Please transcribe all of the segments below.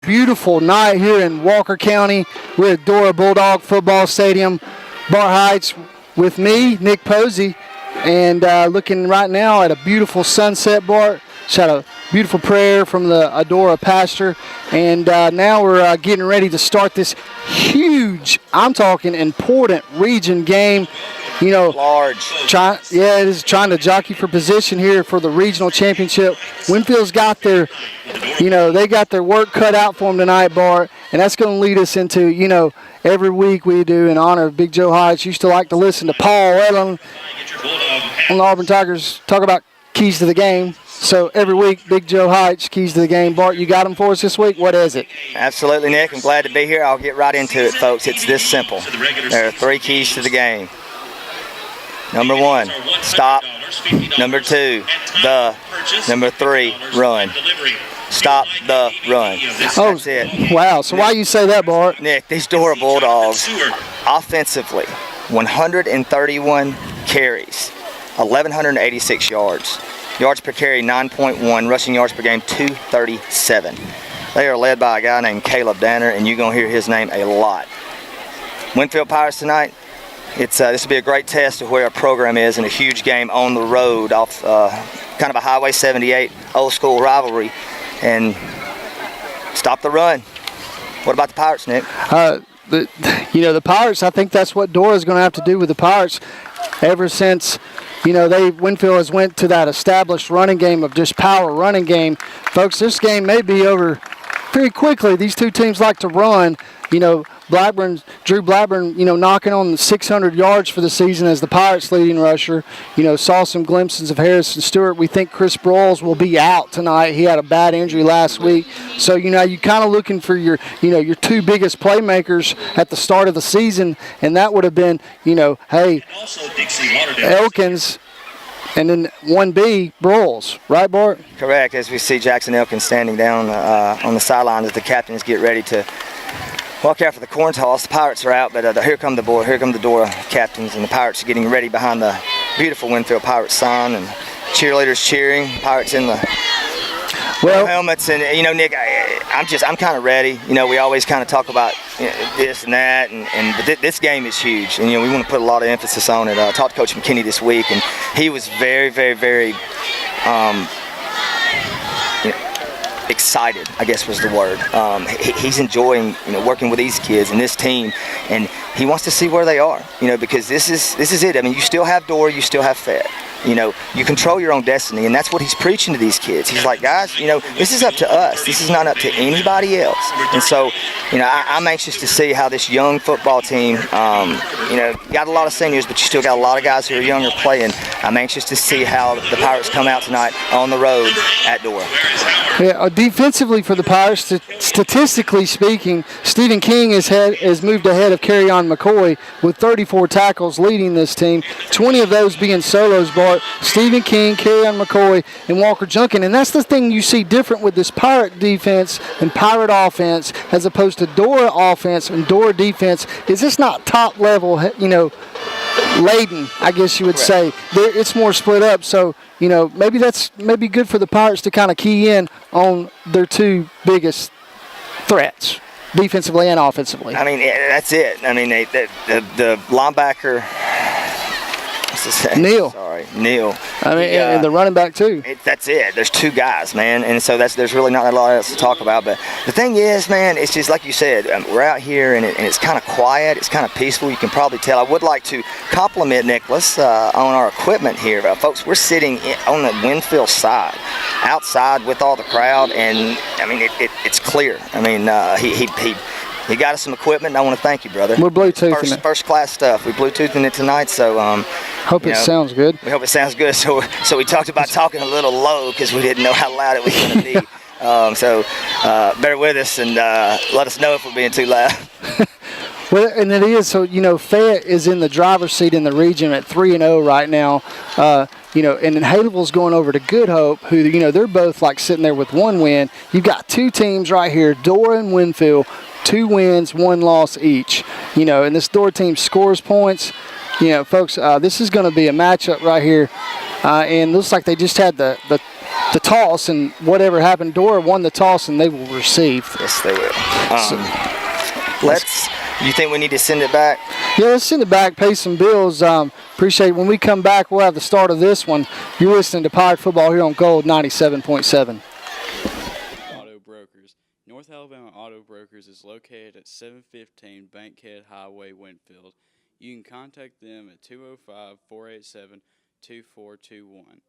Beautiful night here in Walker County. We're at Dora Bulldog Football Stadium, Bart Heights, with me, Nick Posey, and looking right now at a beautiful sunset, Bart. Just had a beautiful prayer from the Dora pastor, and now we're getting ready to start this huge, I'm talking important region game. You know, large. It is trying to jockey for position here for the regional championship. Winfield's got their, they got their work cut out for them tonight, Bart, and that's going to lead us into, every week we do in honor of Big Joe Heights. Used to like to listen to Paul Ellen on the Auburn Tigers talk about keys to the game. So every week, Big Joe Heights, keys to the game. Bart, you got them for us this week? What is it? Absolutely, Nick. I'm glad to be here. I'll get right into it, folks. It's this simple. There are 3 keys to the game. Number 1, stop. Number 2, the. Number 3, run. Stop the run. That's it. Wow. So why you say that, Bart? Nick, these Dora Bulldogs, offensively, 131 carries, 1,186 yards. Yards per carry, 9.1. Rushing yards per game, 237. They are led by a guy named Caleb Danner, and you're going to hear his name a lot. Winfield Pirates tonight. This will be a great test of where our program is in a huge game on the road off kind of a Highway 78 old school rivalry. And stop the run. What about the Pirates, Nick? The Pirates, I think that's what Dora's going to have to do with the Pirates ever since, Winfield has went to that established running game of just power running game. Folks, this game may be over pretty quickly. These two teams like to run. Drew Blackburn, knocking on the 600 yards for the season as the Pirates' leading rusher. Saw some glimpses of Harrison Stewart. We think Chris Broyles will be out tonight. He had a bad injury last week. So, you're kind of looking for your 2 biggest playmakers at the start of the season, and that would have been, Elkins, and then 1B, Broyles. Right, Bart? Correct. As we see Jackson Elkins standing down on the sidelines as the captains get ready to walk out for the corn toss. The Pirates are out, but here come the Dora captains, and the Pirates are getting ready behind the beautiful Winfield Pirates sign, and cheerleaders cheering. Pirates in the helmets, and Nick, I'm kind of ready. We always kind of talk about this and that, but this game is huge, and we want to put a lot of emphasis on it. I talked to Coach McKinney this week, and he was very, very, very excited, I guess was the word. He's enjoying, working with these kids and this team, and he wants to see where they are, because this is it. I mean, you still have Dora, you still have Fed. You control your own destiny, and that's what he's preaching to these kids. He's like, guys, this is up to us. This is not up to anybody else. And so, I'm anxious to see how this young football team, got a lot of seniors, but you still got a lot of guys who are younger playing. I'm anxious to see how the Pirates come out tonight on the road at Dora. Yeah, defensively for the Pirates, statistically speaking, Stephen King has moved ahead of Kerryon McCoy with 34 tackles leading this team, 20 of those being solos, Bart. Stephen King, Kerryon McCoy, and Walker Junkin. And that's the thing you see different with this Pirate defense and Pirate offense as opposed to Dora offense and Dora defense. Is this not top level, laden, I guess you would say. It's more split up. So, maybe that's good for the Pirates to kind of key in on their 2 biggest threats, defensively and offensively. I mean, that's it. I mean, the linebacker, what's his name? Neil. I mean, and the running back too. That's it. There's 2 guys, man, and so there's really not a lot else to talk about. But the thing is, man, it's just like you said. We're out here, and it's kind of quiet. It's kind of peaceful. You can probably tell. I would like to compliment Nicholas on our equipment here, folks. We're sitting on the Winfield side, outside with all the crowd, and I mean, it's clear. I mean, he got us some equipment, and I want to thank you, brother. We're Bluetoothing it. First class stuff. We're Bluetoothing it tonight, so hope it sounds good. We hope it sounds good. So we talked about talking a little low because we didn't know how loud it was going to be. So bear with us and let us know if we're being too loud. Well, and it is. So, Fayette is in the driver's seat in the region at 3-0 right now. And then Haleyville's going over to Good Hope, who, they're both like sitting there with 1 win. You've got 2 teams right here, Dora and Winfield, 2 wins, 1 loss each. And this Dora team scores points. Folks, this is going to be a matchup right here. And looks like they just had the the toss, and whatever happened, Dora won the toss, and they will receive. Yes, they will. You think we need to send it back? Yeah, let's send it back, pay some bills. Appreciate it. When we come back, we'll have the start of this one. You're listening to Pirate Football here on Gold 97.7. Auto Brokers. North Alabama Auto Brokers is located at 715 Bankhead Highway, Winfield. You can contact them at 205-487-2421.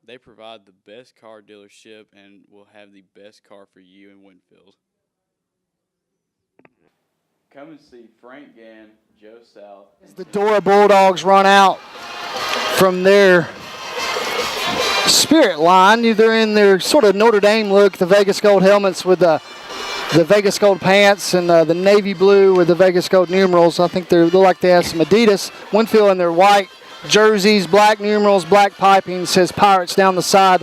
They provide the best car dealership and will have the best car for you in Winfield. Come and see Frank Gann, Joe South. As the Dora Bulldogs run out from their spirit line, they're in their sort of Notre Dame look, the Vegas Gold helmets with the Vegas Gold pants and the navy blue with the Vegas Gold numerals. I think they look like they have some Adidas. Winfield in their white jerseys, black numerals, black piping, says Pirates down the side.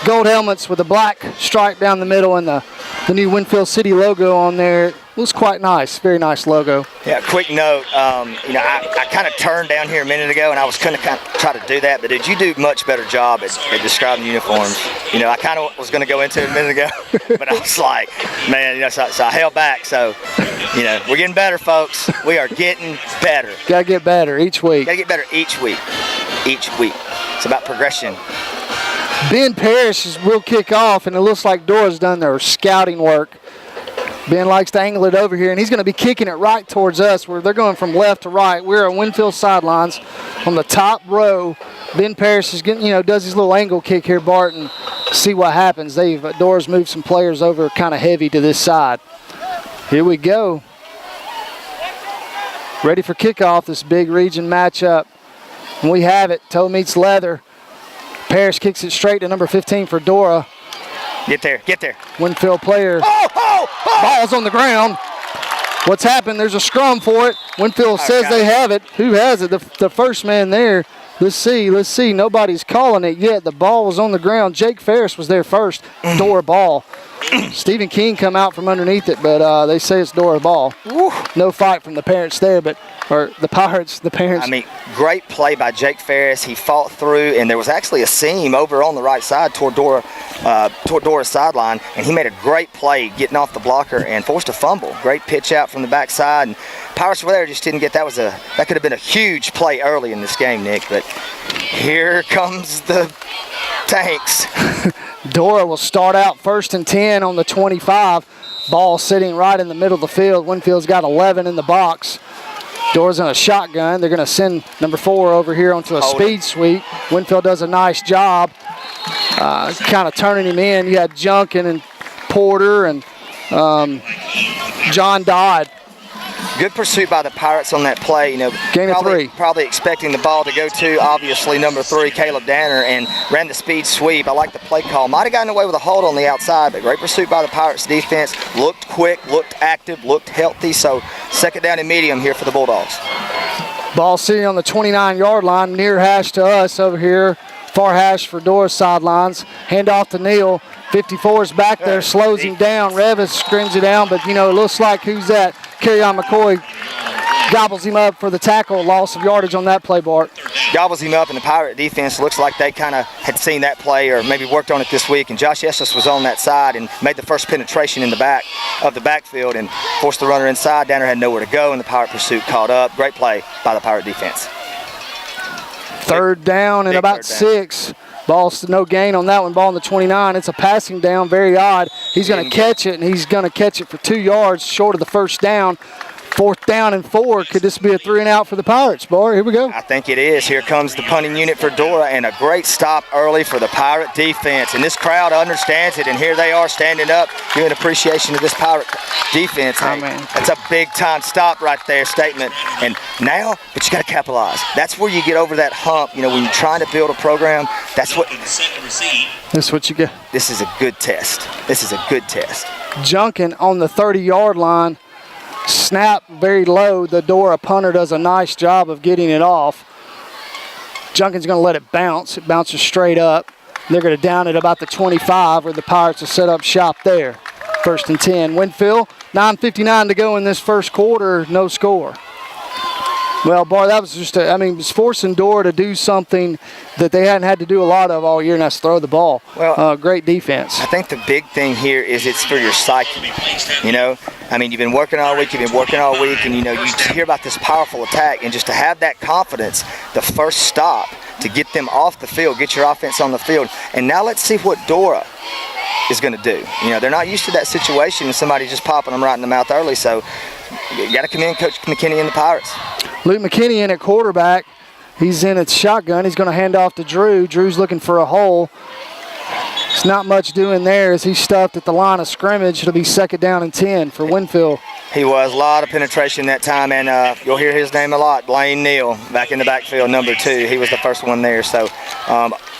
Gold helmets with a black stripe down the middle and the new Winfield City logo on there. Looks quite nice. Very nice logo. Yeah, quick note. I kind of turned down here a minute ago, and I was going to kind of try to do that, but did you do a much better job at describing uniforms? I kind of was going to go into it a minute ago, but I was like, man, so I held back. So, we're getting better, folks. We are getting better. Got to get better each week. Got to get better each week. Each week. It's about progression. Ben Parrish will kick off, and it looks like Dora's done their scouting work. Ben likes to angle it over here, and he's going to be kicking it right towards us, where they're going from left to right. We're at Winfield sidelines on the top row. Ben Parrish is getting, does his little angle kick here, Bart, and see what happens. Dora's moved some players over kind of heavy to this side. Here we go. Ready for kickoff, this big region matchup. And we have it. Toe meets leather. Parrish kicks it straight to number 15 for Dora. Get there. Winfield player. Ball's on the ground. What's happened? There's a scrum for it. Winfield says they have it. Who has it? The first man there. Let's see. Nobody's calling it yet. The ball was on the ground. Jake Ferris was there first. Dora ball. Stephen King come out from underneath it, but they say it's Dora ball. No fight from the parents there, the Pirates, the parents. Great play by Jake Ferris. He fought through, and there was actually a seam over on the right side toward Dora's sideline, and he made a great play getting off the blocker and forced a fumble. Great pitch out from the backside, and Pirates were there, just didn't get that. That could have been a huge play early in this game, Nick, but here comes the Tanks. Dora will start out 1st and 10 on the 25. Ball sitting right in the middle of the field. Winfield's got 11 in the box. Dora's in a shotgun. They're going to send number 4 over here onto a speed sweep. Winfield does a nice job kind of turning him in. You had Junkin and Porter and John Dodd. Good pursuit by the Pirates on that play. Gain of 3. Probably expecting the ball to go to, obviously, number 3, Caleb Danner, and ran the speed sweep. I like the play call. Might have gotten away with a hold on the outside, but great pursuit by the Pirates defense. Looked quick, looked active, looked healthy. So 2nd down and medium here for the Bulldogs. Ball sitting on the 29-yard line, near hash to us over here. Far hash for Dora's sidelines. Hand off to Neal. 54 is back there, slows him down. Revis screams it down, but it looks like who's that? Kerryon McCoy gobbles him up for the tackle, loss of yardage on that play, Bart. Gobbles him up, and the Pirate defense looks like they kind of had seen that play or maybe worked on it this week, and Josh Estes was on that side and made the first penetration in the back of the backfield and forced the runner inside. Danner had nowhere to go, and the Pirate pursuit caught up. Great play by the Pirate defense. 3rd down and about 6. Ball's no gain on that one. Ball on the 29. It's a passing down. Very odd. He's going to catch it, and he's going to catch it for 2 yards short of the first down. 4th down and 4. Could this be a 3 and out for the Pirates, boy? Here we go. I think it is. Here comes the punting unit for Dora, and a great stop early for the Pirate defense. And this crowd understands it, and here they are standing up, giving appreciation to this Pirate defense. Hey, that's a big-time stop right there, statement. And now, but you got to capitalize. That's where you get over that hump. When you're trying to build a program, that's what you get. This is a good test. Junkin on the 30-yard line. Snap very low. The Dora punter does a nice job of getting it off. Junkin's going to let it bounce. It bounces straight up. They're going to down it about the 25 where the Pirates will set up shop there. 1st and 10. Winfield, 9:59 to go in this first quarter. No score. Well, Bart, that was just, it's forcing Dora to do something that they hadn't had to do a lot of all year, and that's throw the ball. Well, great defense. I think the big thing here is it's for your psyche. You've been working all week, and, you hear about this powerful attack, and just to have that confidence, the first stop, to get them off the field, get your offense on the field. And now let's see what Dora is going to do. They're not used to that situation and somebody just popping them right in the mouth early, so you got to come in, Coach McKinney and the Pirates. Luke McKinney in at quarterback. He's in at shotgun. He's going to hand off to Drew. Drew's looking for a hole. It's not much doing there as he's stuffed at the line of scrimmage. It'll be 2nd down and 10 for Winfield. He was. A lot of penetration that time, and you'll hear his name a lot. Blaine Neal back in the backfield, number 2. He was the first one there, so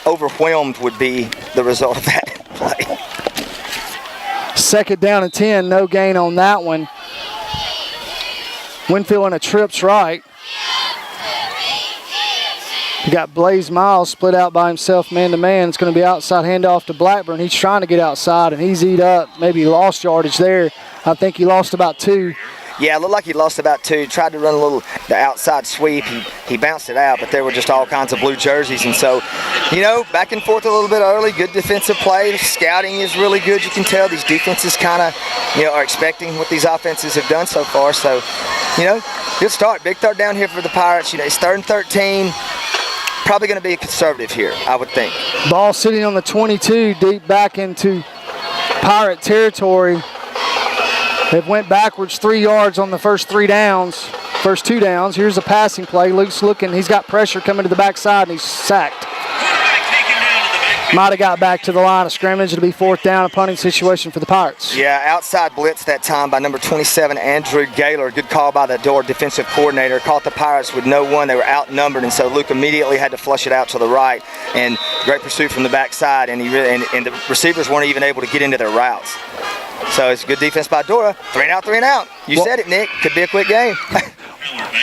overwhelmed would be the result of that play. 2nd down and 10, no gain on that one. Winfield in a trips right. You got Blaze Miles split out by himself man-to-man. It's going to be outside handoff to Blackburn. He's trying to get outside, and he's eat up. Maybe lost yardage there. I think he lost about 2. Yeah, it looked like he lost about 2. Tried to run the outside sweep. He bounced it out, but there were just all kinds of blue jerseys. And so, back and forth a little bit early. Good defensive play. Scouting is really good. You can tell these defenses kind of, are expecting what these offenses have done so far. So, good start. Big third down here for the Pirates. It's 3rd and 13. Probably going to be a conservative here, I would think. Ball sitting on the 22, deep back into Pirate territory. They've went backwards 3 yards on the first 2 downs. Here's a passing play. Luke's looking. He's got pressure coming to the backside, and he's sacked. Might have got back to the line of scrimmage. It'll be 4th down, a punting situation for the Pirates. Yeah, outside blitz that time by number 27, Andrew Gaylor. Good call by the Dora defensive coordinator. Caught the Pirates with no one. They were outnumbered, and so Luke immediately had to flush it out to the right. And great pursuit from the backside, and and the receivers weren't even able to get into their routes. So it's good defense by Dora. 3 and out, 3 and out. You said it, Nick. Could be a quick game.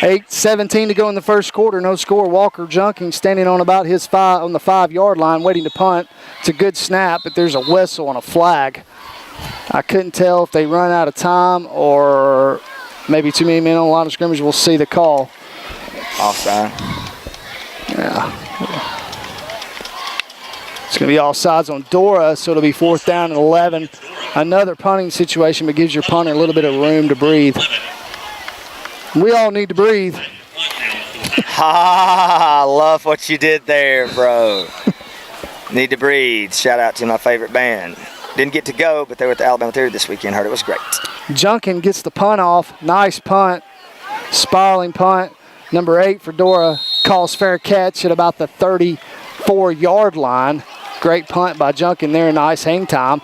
8:17 to go in the first quarter. No score. Walker Junking standing on about his 5-yard line, waiting to punt. It's a good snap, but there's a whistle and a flag. I couldn't tell if they run out of time or maybe too many men on the line of scrimmage. We'll see the call. Offside. Yeah. It's going to be all sides on Dora, so it'll be 4th down and 11. Another punting situation, but gives your punter a little bit of room to breathe. We all need to breathe. I love what you did there, bro. Need to breathe. Shout out to my favorite band. Didn't get to go, but they were at the Alabama Theater this weekend. Heard it was great. Junkin gets the punt off. Nice punt. Spiraling punt. Number 8 for Dora calls fair catch at about the 34-yard line. Great punt by Junkin there. Nice hang time.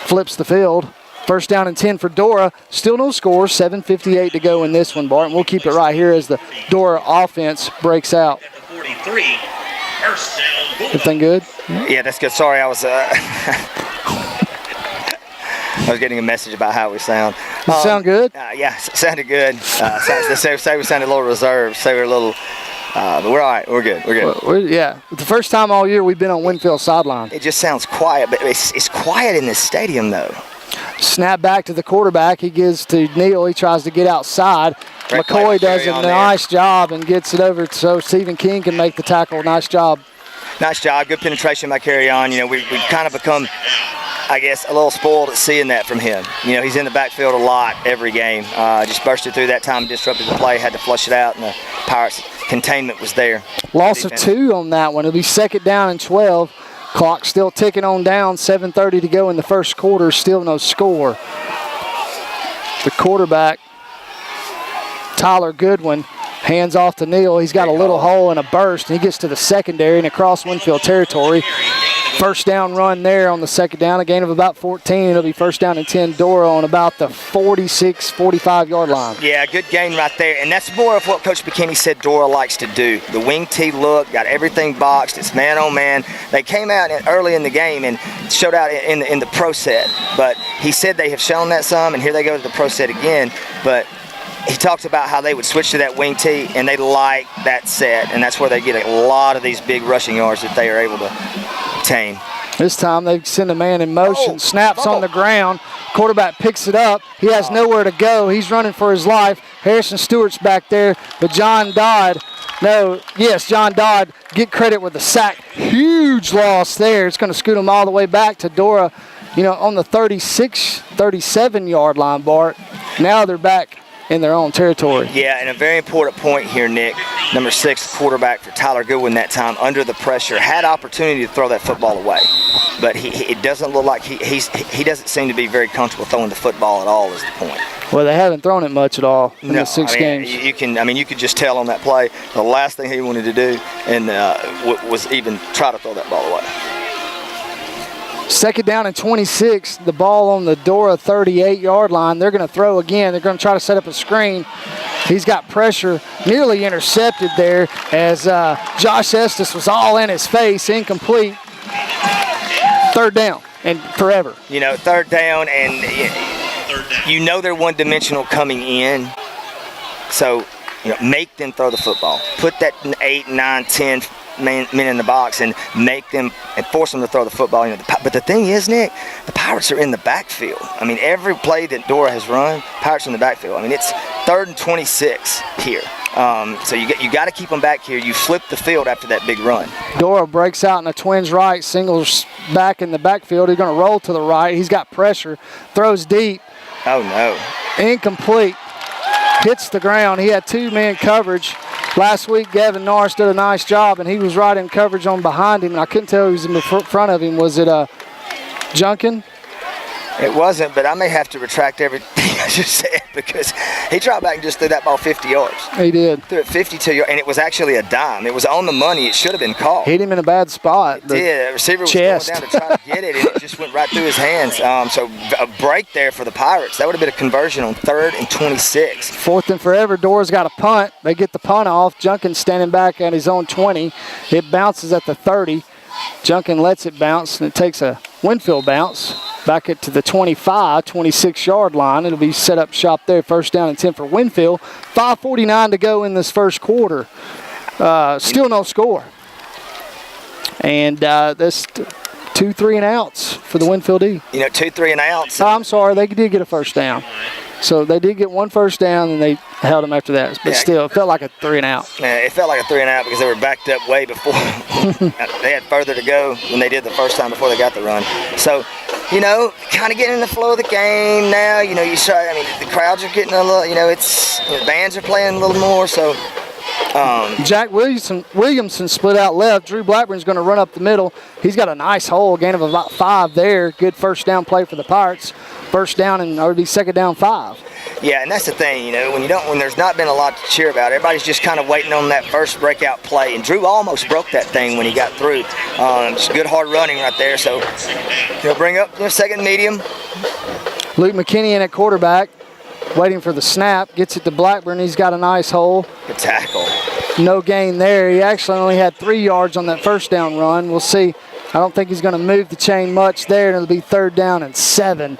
Flips the field. 1st down and 10 for Dora. Still no score. 7:58 to go in this one, Barton. We'll keep it right here as the Dora offense breaks out. Everything good? Yeah, that's good. Sorry, I was getting a message about how we sound. Does it sound good? Yeah, it sounded good. They say we sounded a little reserved. Say we're a little, but we're all right. We're good. We're good. Yeah. The first time all year we've been on Winfield sideline. It just sounds quiet, but it's quiet in this stadium, though. Snap back to the quarterback. He gives to Neal. He tries to get outside. Great McCoy does a nice job and gets it over so Stephen King can make the tackle. Nice job. Nice job. Good penetration by Carry On. We've kind of become, I guess, a little spoiled at seeing that from him. He's in the backfield a lot every game. Just bursted through that time, disrupted the play, had to flush it out, and the Pirates' containment was there. Loss of 2 on that one. It'll be 2nd down and 12. Clock still ticking on down. 7:30 to go in the first quarter. Still no score. The quarterback, Tyler Goodwin, hands off to Neal. He's got a little hole and a burst, and he gets to the secondary and across Winfield territory. 1st down run there on the 2nd down, a gain of about 14. It'll be 1st down and 10. Dora on about the 46, 45-yard line. Yeah, good gain right there, and that's more of what Coach McKinney said Dora likes to do. The wing tee look, got everything boxed. It's man on man. They came out early in the game and showed out in the pro set, but he said they have shown that some, and here they go to the pro set again. But he talked about how they would switch to that wing tee, and they like that set, and that's where they get a lot of these big rushing yards that they are able to obtain. This time they send a man in motion, snaps on the ground. Quarterback picks it up. He has nowhere to go. He's running for his life. Harrison Stewart's back there, but John Dodd, get credit with the sack. Huge loss there. It's going to scoot him all the way back to Dora, on the 36, 37-yard line, Bart. Now they're back in their own territory. Yeah, and a very important point here, Nick. Number 6, quarterback for Tyler Goodwin that time, under the pressure, had opportunity to throw that football away. But it doesn't look like he doesn't seem to be very comfortable throwing the football at all is the point. Well, they haven't thrown it much at all in the 6 games. You could just tell on that play the last thing he wanted to do and was even try to throw that ball away. 2nd down and 26. The ball on the Dora 38-yard line. They're going to throw again. They're going to try to set up a screen. He's got pressure, nearly intercepted there as Josh Estes was all in his face, incomplete. 3rd down and forever. 3rd down and they're one-dimensional coming in. So, make them throw the football. Put that 8, 9, 10 men in the box and make them and force them to throw the football. But the thing is, Nick, the Pirates are in the backfield. Every play that Dora has run, Pirates are in the backfield. It's 3rd and 26 here. So you got to keep them back here. You flip the field after that big run. Dora breaks out in a twins right, singles back in the backfield. He's going to roll to the right. He's got pressure, throws deep. Oh, no. Incomplete. Hits the ground. He had 2-man coverage. Last week, Gavin Norris did a nice job, and he was right in coverage on behind him, and I couldn't tell who was in the front of him. Was it Junkin? It wasn't, but I may have to retract everything I just said because he dropped back and just threw that ball 50 yards. He did. Threw it 52 yards, and it was actually a dime. It was on the money. It should have been caught. Hit him in a bad spot. It did. The receiver was going down to try to get it, and it just went right through his hands. So a break there for the Pirates. That would have been a conversion on 3rd and 26. 4th and forever. Dora's got a punt. They get the punt off. Junkin standing back at his own 20. It bounces at the 30. Junkin lets it bounce, and it takes a Winfield bounce. Back it to the 25, 26-yard line. It'll be set up shop there. 1st down and 10 for Winfield. 5:49 to go in this first quarter. Still no score. And that's 2 3-and-outs for the Winfield D. 2 3-and-outs. Oh, I'm sorry. They did get a 1st down. So they did get one 1st down, and they held them after that. But still, it felt like a 3-and-out. Yeah, it felt like a 3-and-out because they were backed up way before. They had further to go than they did the first time before they got the run. So, kind of getting in the flow of the game now. The crowds are getting a little, the bands are playing a little more. So, Jack Williamson split out left. Drew Blackburn's going to run up the middle. He's got a nice hole, gain of about 5 there. Good 1st down play for the Pirates. 1st down and already 2nd down 5. Yeah, and that's the thing, when there's not been a lot to cheer about, everybody's just kind of waiting on that first breakout play. And Drew almost broke that thing when he got through. Just good hard running right there. So, bring up 2nd medium. Luke McKinney in at quarterback, waiting for the snap. Gets it to Blackburn. He's got a nice hole. Good tackle. No gain there. He actually only had 3 yards on that 1st down run. We'll see. I don't think he's going to move the chain much there, and it'll be 3rd down and 7.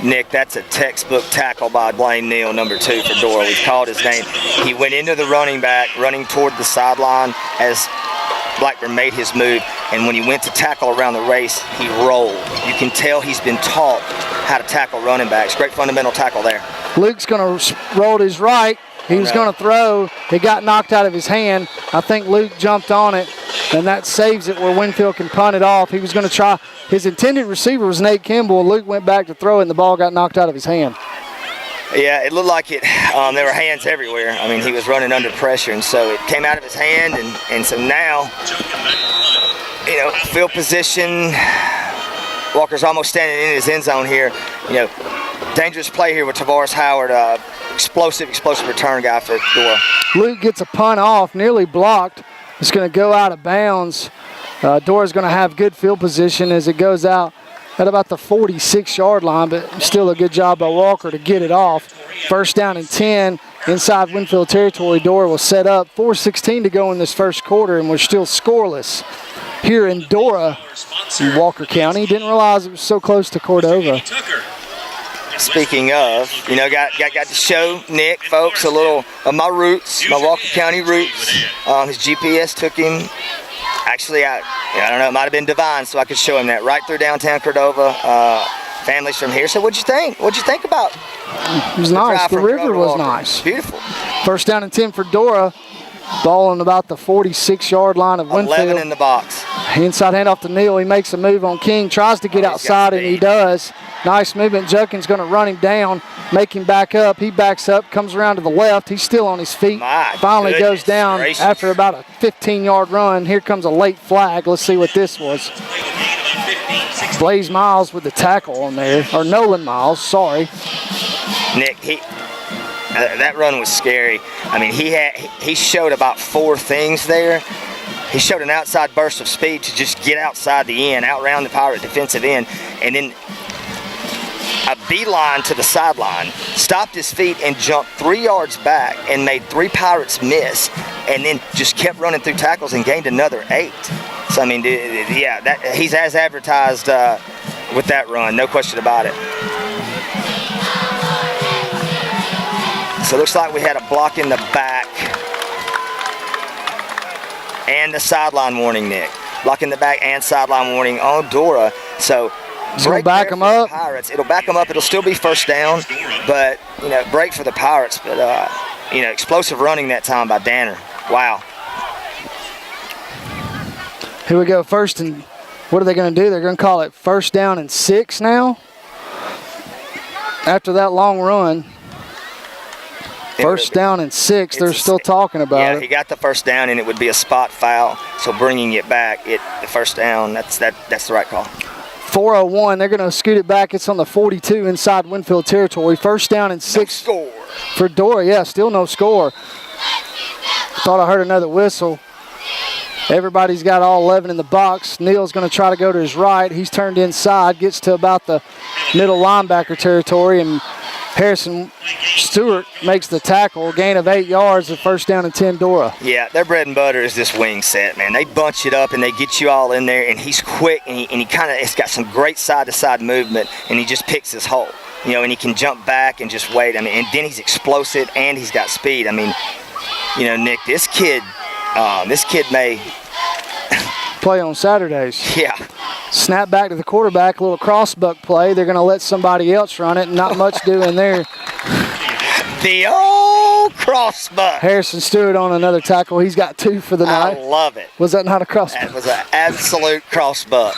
Nick, that's a textbook tackle by Blaine Neal, number 2 for Dora. We've called his name. He went into the running back, running toward the sideline as Blackburn made his move, and when he went to tackle around the race, he rolled. You can tell he's been taught how to tackle running backs. Great fundamental tackle there. Luke's going to roll to his right. He was going to throw. It got knocked out of his hand. I think Luke jumped on it, and that saves it where Winfield can punt it off. He was going to try. His intended receiver was Nate Kimball. Luke went back to throw it, and the ball got knocked out of his hand. Yeah, it looked like it. There were hands everywhere. He was running under pressure, and so it came out of his hand, and so now, field position. Walker's almost standing in his end zone here. Dangerous play here with Tavares Howard. Explosive return guy for Dora. Luke gets a punt off, nearly blocked. It's going to go out of bounds. Dora's going to have good field position as it goes out at about the 46-yard line, but still a good job by Walker to get it off. 1st down and 10 inside Winfield territory. Dora will set up. 4:16 to go in this first quarter, and we're still scoreless here in Dora in Walker County. Didn't realize it was so close to Cordova. Speaking of, got to show Nick, folks, a little of my roots, my Walker County roots. His GPS took him Actually, I don't know. It might have been Divine, so I could show him that right through downtown Cordova. Families from here. So what'd you think? What'd you think about? It was nice. The river was nice. Beautiful. First down and 10 for Dora. Ball on about the 46-yard line of Winfield. 11 in the box. Inside handoff to Neal. He makes a move on King. Tries to get outside, and he does. Nice movement. Junkins going to run him down, make him back up. He backs up, comes around to the left. He's still on his feet. Finally goes down after about a 15-yard run. Here comes a late flag. Let's see what this was. Blaze Miles with the tackle on there, or Nolan Miles, sorry. Nick, that run was scary. I mean, he showed about 4 things there. He showed an outside burst of speed to just get outside the end, outround the Pirate defensive end, and then a beeline to the sideline, stopped his feet and jumped 3 yards back and made 3 Pirates miss, and then just kept running through tackles and gained another 8. So, I mean, yeah, he's as advertised with that run, no question about it. So it looks like we had a block in the back and the sideline warning, Nick. Block in the back and sideline warning on Dora. So it'll back them up. Pirates. It'll back them up. It'll still be first down, but break for the Pirates. But explosive running that time by Danner. Wow. Here we go. First and what are they going to do? They're going to call it first down and 6 now. After that long run. First down and 6, they're still talking about it. Yeah, he got the first down, and it would be a spot foul. So bringing it back, the first down, that's the right call. 4:01, they're going to scoot it back. It's on the 42 inside Winfield territory. First down and 6 score for Dora. Yeah, still no score. Thought I heard another whistle. Everybody's got all 11 in the box. Neal's going to try to go to his right. He's turned inside, gets to about the middle linebacker territory, and Harrison Stewart makes the tackle. Gain of 8 yards, the first down and 10 Dora. Yeah, their bread and butter is this wing set, man. They bunch it up and they get you all in there, and he's quick, and he kind of, it's got some great side-to-side movement, and he just picks his hole. And he can jump back and just wait. I mean, and then he's explosive and he's got speed. I mean, Nick, this kid may play on Saturdays. Yeah. Snap back to the quarterback, a little crossbuck play. They're going to let somebody else run it. Not much doing there. The old crossbuck. Harrison Stewart on another tackle. He's got 2 for the night. I love it. Was that not a crossbuck? That was an absolute crossbuck.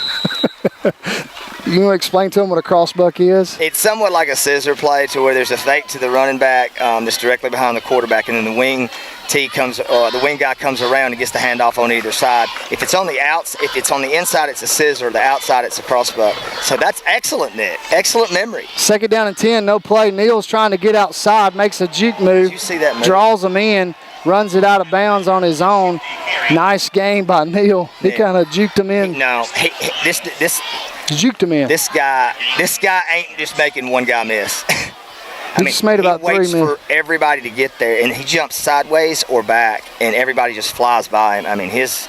You want to explain to them what a crossbuck is? It's somewhat like a scissor play to where there's a fake to the running back that's directly behind the quarterback, and then the wing guy comes around and gets the handoff on either side. If it's on the inside, it's a scissor. The outside, it's a crossbuck. So that's excellent, Nick. Excellent memory. Second down and 10, no play. Neal's trying to get outside, makes a juke move. Did you see that move? Draws him in, runs it out of bounds on his own. Nice game by Neal. He kind of juked him in. No, this juked him in. This guy ain't just making one guy miss. He just made about 3 minutes. He waits for everybody to get there, and he jumps sideways or back, and everybody just flies by him. I mean, his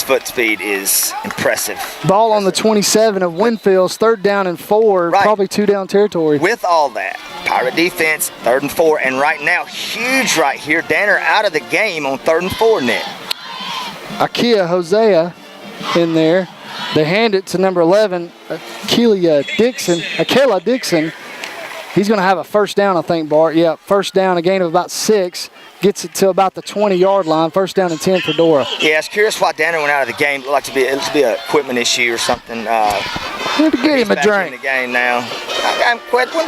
foot speed is impressive. Ball on the 27 of Winfield's, third down and 4, right. Probably 2 down territory. With all that, Pirate defense, 3rd and 4, and right now, huge right here. Danner out of the game on 3rd and 4, Nick. Akia Hosea in there. They hand it to number 11, Akela Dixon. He's going to have a first down, I think, Bart. Yeah, first down, a gain of about 6. Gets it to about the 20-yard line. First down and 10 for Dora. Yeah, I was curious why Danner went out of the game. It looked like it would be an equipment issue or something. To get him a drink. In the game now. I'm quick one.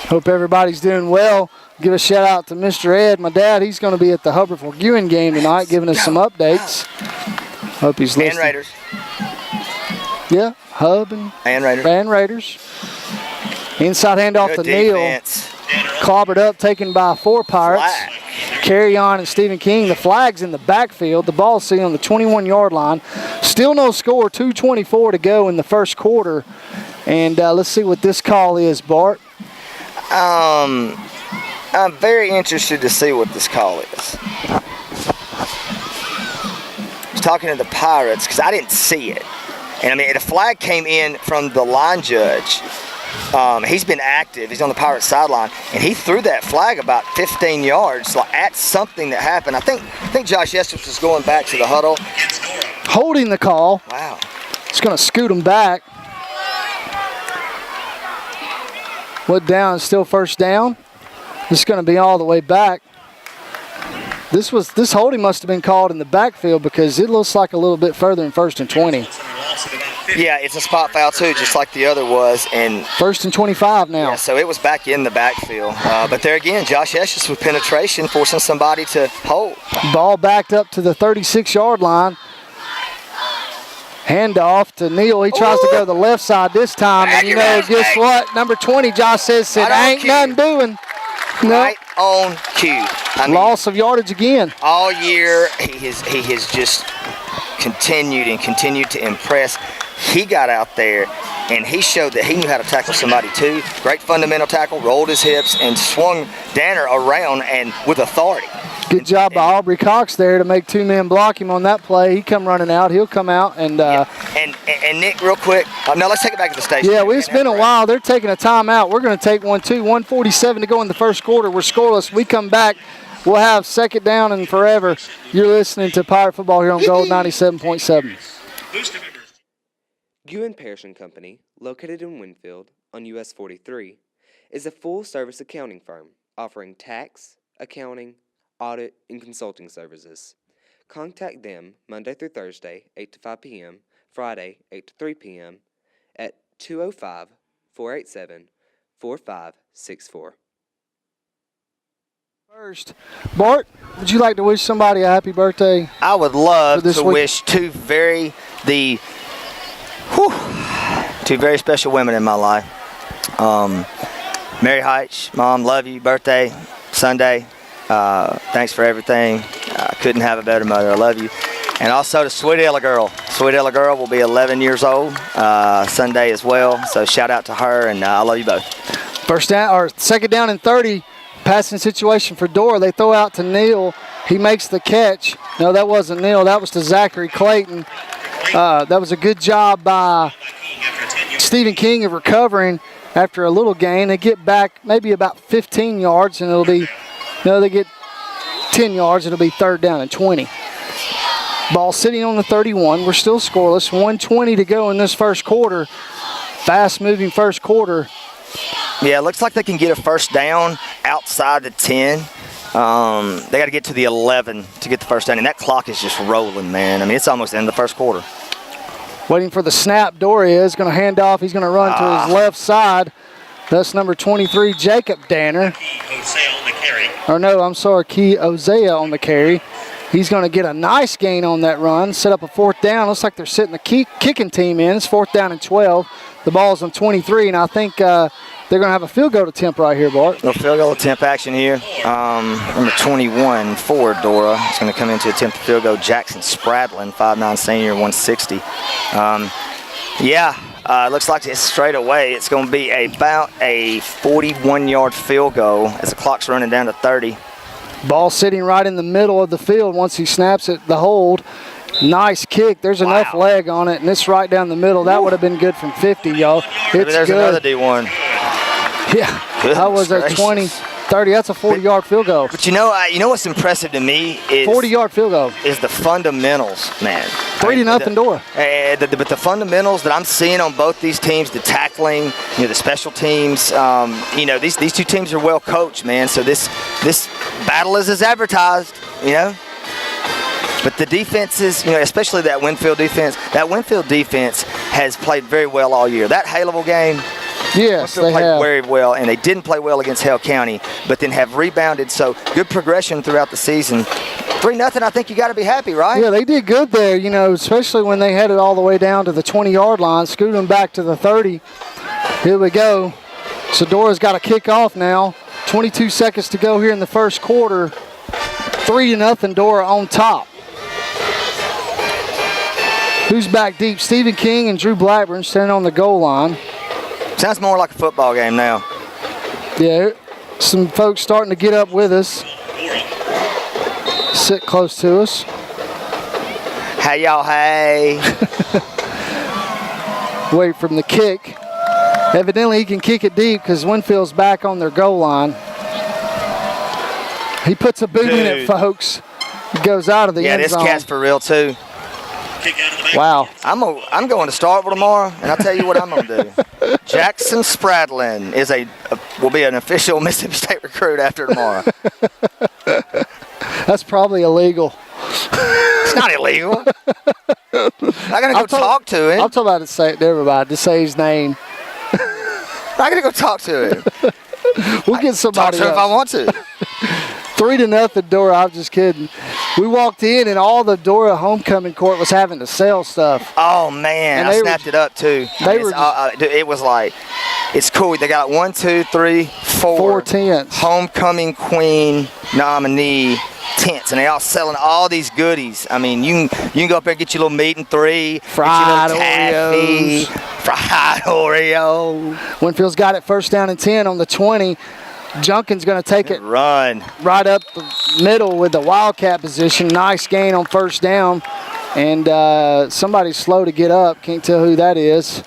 Hope everybody's doing well. Give a shout out to Mr. Ed, my dad. He's going to be at the Hubbard Ewing game tonight, giving us some updates. Hope he's listening. And Raiders. Yeah, Hub and Raiders. And Raiders. Inside handoff to Neal. Clobbered up, taken by 4 Pirates. Flag. Carry on and Stephen King. The flag's in the backfield. The ball's sitting on the 21-yard line. Still no score. 2:24 to go in the first quarter. And let's see what this call is, Bart. I'm very interested to see what this call is. I was talking to the Pirates because I didn't see it. And I mean, the flag came in from the line judge, he's been active. He's on the Pirates sideline, and he threw that flag about 15 yards at something that happened. I think Josh Estes was going back to the huddle. Holding the call. Wow. It's going to scoot him back. Went down, still first down. This is going to be all the way back. This holding must have been called in the backfield because it looks like a little bit further than 1st and 20. Yeah, it's a spot foul too, just like the other was. And 1st and 25 now. Yeah, so it was back in the backfield. But there again, Josh Estes with penetration, forcing somebody to hold. Ball backed up to the 36-yard line. Handoff to Neal. He tries to go to the left side this time. And guess what? Number 20, Josh said, ain't nothing doing. Right on cue. Loss of yardage again. All year, he has just continued to impress. He got out there, and he showed that he knew how to tackle somebody too. Great fundamental tackle, rolled his hips, and swung Danner around and with authority. Good job by Aubrey Cox there to make 2 men block him on that play. He come running out. He'll come out and and Nick, real quick. No, let's take it back to the station. Yeah, it's been a while. They're taking a timeout. We're going to take one too. 1:47 to go in the first quarter. We're scoreless. We come back. We'll have second down and forever. You're listening to Pirate Football here on Gold 97.7. Ewan Parrish & Company, located in Winfield on US 43, is a full-service accounting firm offering tax, accounting, audit, and consulting services. Contact them Monday through Thursday, 8 to 5 p.m., Friday, 8 to 3 p.m., at 205-487-4564. First, Bart, would you like to wish somebody a happy birthday? I would love to week? wish two very special women in my life. Mary Heitch, Mom, love you. Birthday, Sunday. Thanks for everything. Couldn't have a better mother. I love you. And also to Sweet Ella Girl. Sweet Ella Girl will be 11 years old Sunday as well. So shout out to her, and I love you both. First down or second down and 30. Passing situation for Dora. They throw out to Neal. He makes the catch. No, that wasn't Neal. That was to Zachary Clayton. That was a good job by Stephen King of recovering after a little gain. They get back maybe about 15 yards, and it'll be, they get 10 yards. It'll be 3rd down and 20. Ball sitting on the 31. We're still scoreless. 1:20 to go in this first quarter. Fast-moving first quarter. Yeah, it looks like they can get a first down outside the 10. They got to get to the 11 to get the first down, and that clock is just rolling, man. I mean, it's almost the end of the first quarter. Waiting for the snap. Dora is going to hand off. He's going to run to his left side. That's number 23, Jacob Danner. Key Osea on the carry. He's going to get a nice gain on that run, set up a 4th down. Looks like they're sitting the kicking team in. It's 4th down and 12. The ball's on 23, and I think they're going to have a field goal attempt right here, Bart. No field goal attempt action here. Number 21 for Dora. It's going to come in to attempt the field goal. Jackson Spradlin, 5'9" senior, 160. It looks like it's straight away. It's going to be about a 41-yard field goal as the clock's running down to 30. Ball sitting right in the middle of the field once he snaps it, the hold. Nice kick. There's enough leg on it, and it's right down the middle. That would have been good from 50, y'all. It's There's good. Another D1. Yeah, that was a 20, 30. That's a 40-yard field goal. But you know what's impressive to me is 40-yard field goal. Is the fundamentals, man. 3-0 Dora. But the fundamentals that I'm seeing on both these teams, the tackling, the special teams, these two teams are well coached, man. So this battle is as advertised, But the defenses, especially that Winfield defense has played very well all year. That Haleville game, yes, they played have. very well, and they didn't play well against Hale County, but then have rebounded. So good progression throughout the season. 3-0, I think you got to be happy, right? Yeah, they did good there, especially when they had it all the way down to the 20-yard line, scoot them back to the 30. Here we go. So Dora's got to kick off now. 22 seconds to go here in the first quarter. 3-0 Dora on top. Who's back deep? Stephen King and Drew Blackburn standing on the goal line. Sounds more like a football game now. Yeah, some folks starting to get up with us. Sit close to us. Hey, y'all, hey. Wait from the kick. Evidently, he can kick it deep because Winfield's back on their goal line. He puts a boot in it, folks. He goes out of the end zone. Yeah, this cat's for real, too. Wow. I'm going to Starkville tomorrow, and I'll tell you what I'm going to do. Jackson Spradlin will be an official Mississippi State recruit after tomorrow. That's probably illegal. It's not illegal. I'm going to go talk to him. I'm talking about to say it to everybody, to say his name. I'm going to go talk to him. We'll get somebody talk to him if I want to. 3-0 Dora. I'm just kidding. We walked in and all the Dora homecoming court was having to sell stuff. Oh man, I snapped it up too. It was like, it's cool. They got 1, 2, 3, 4 tents. Homecoming queen nominee tents, and they all selling all these goodies. I mean, you can go up there and get your little meat and three, fried Oreos, fried Oreo. Winfield's got it 1st down and 10 on the 20. Junkin's going to take it run right up the middle with the Wildcat position. Nice gain on 1st down. And somebody's slow to get up. Can't tell who that is.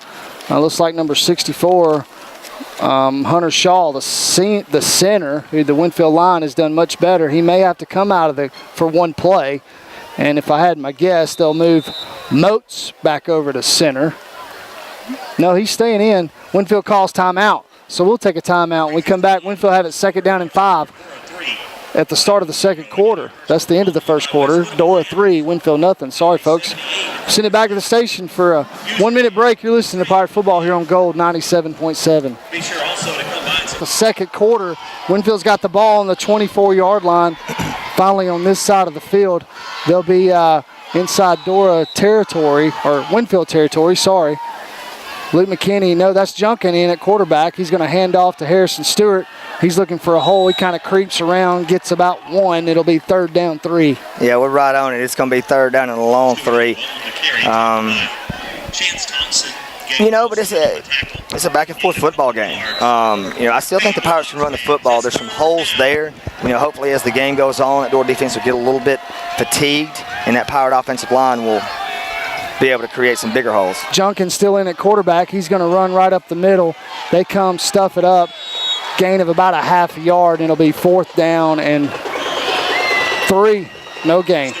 Looks like number 64, Hunter Shaw, the center, who the Winfield line has done much better. He may have to come out of for one play. And if I had my guess, they'll move Moats back over to center. No, he's staying in. Winfield calls timeout. So we'll take a timeout. When we come back, Winfield have it 2nd down and 5 at the start of the 2nd quarter. That's the end of the 1st quarter. Dora 3, Winfield nothing. Sorry, folks. Send it back to the station for a 1-minute break. You're listening to Pirate Football here on Gold 97.7. Be sure also to come by. The 2nd quarter, Winfield's got the ball on the 24-yard line. Finally on this side of the field. They'll be inside Dora territory, or Winfield territory, sorry. Luke McKinney, no, that's Junkin in at quarterback. He's going to hand off to Harrison Stewart. He's looking for a hole. He kind of creeps around, gets about 1. It'll be 3rd down 3. Yeah, we're right on it. It's going to be 3rd down and a long 3. But it's a back-and-forth football game. I still think the Pirates can run the football. There's some holes there. Hopefully as the game goes on, that Dora defense will get a little bit fatigued, and that Pirate offensive line will be able to create some bigger holes. Junkin's still in at quarterback. He's going to run right up the middle. They come, stuff it up. Gain of about a half a yard, and it'll be 4th down and 3. No gain.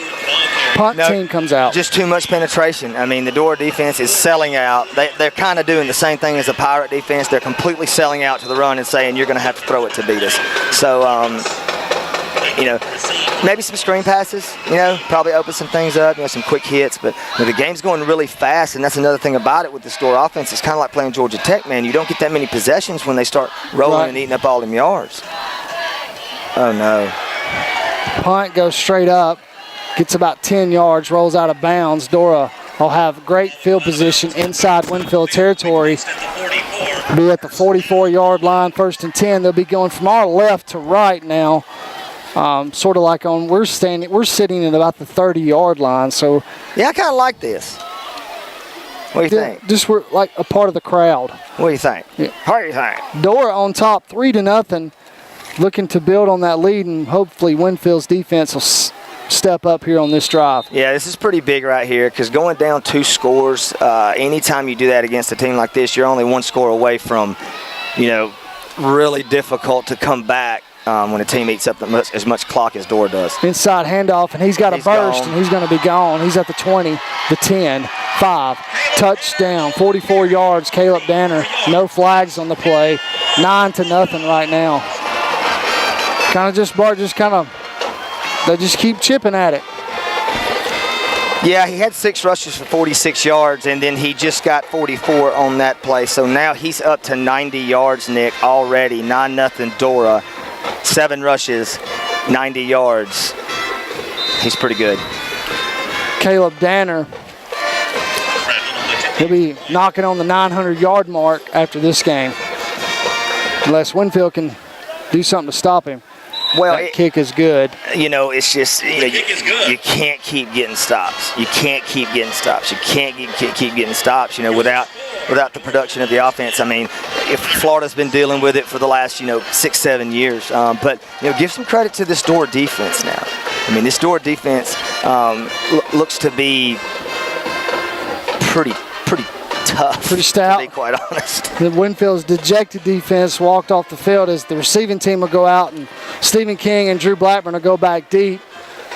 Punt team comes out. Just too much penetration. I mean, the Dora defense is selling out. They're kind of doing the same thing as the Pirate defense. They're completely selling out to the run and saying you're going to have to throw it to beat us. So, maybe some screen passes, probably open some things up, some quick hits. But the game's going really fast, and that's another thing about it with the Dora offense. It's kind of like playing Georgia Tech, man. You don't get that many possessions when they start rolling and eating up all them yards. Oh, no. Punt goes straight up, gets about 10 yards, rolls out of bounds. Dora will have great field position inside Winfield territory. Be at the 44-yard line, 1st and 10. They'll be going from our left to right now. Sort of like we're sitting at about the 30-yard line. So yeah, I kind of like this. What do you think? Just we're like a part of the crowd. What do you think? Yeah. What do you think? Dora on top, 3-0, looking to build on that lead, and hopefully Winfield's defense will step up here on this drive. Yeah, this is pretty big right here because going down 2 scores, anytime you do that against a team like this, you're only 1 score away from, really difficult to come back. When a team eats up as much clock as Dora does. Inside handoff, and he's got a burst, and he's going to be gone. He's at the 20, the 10, 5. Touchdown, 44 yards, Caleb Danner. No flags on the play. 9-0 right now. They just keep chipping at it. Yeah, he had 6 rushes for 46 yards, and then he just got 44 on that play. So now he's up to 90 yards, Nick, already. 9-0 Dora. 7 rushes, 90 yards. He's pretty good. Caleb Danner, he'll be knocking on the 900-yard mark after this game, unless Winfield can do something to stop him. Well, that kick is good. It's just you can't keep getting stops. You can't keep getting stops. You can't keep getting stops. Without the production of the offense. I mean, if Florida's been dealing with it for the last 6-7 years. But give some credit to this Dora defense now. I mean, this Dora defense looks to be pretty tough. Pretty stout. To be quite honest. The Winfield's dejected defense walked off the field as the receiving team will go out, and Stephen King and Drew Blackburn will go back deep.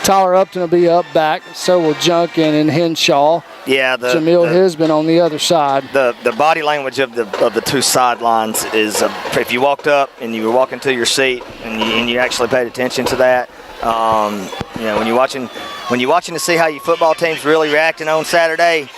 Tyler Upton will be up back. So will Junkin and Henshaw. Yeah, Jamil Hisbin on the other side. The body language of the two sidelines is if you walked up and you were walking to your seat and you actually paid attention to that. When you're watching to see how your football team's really reacting on Saturday,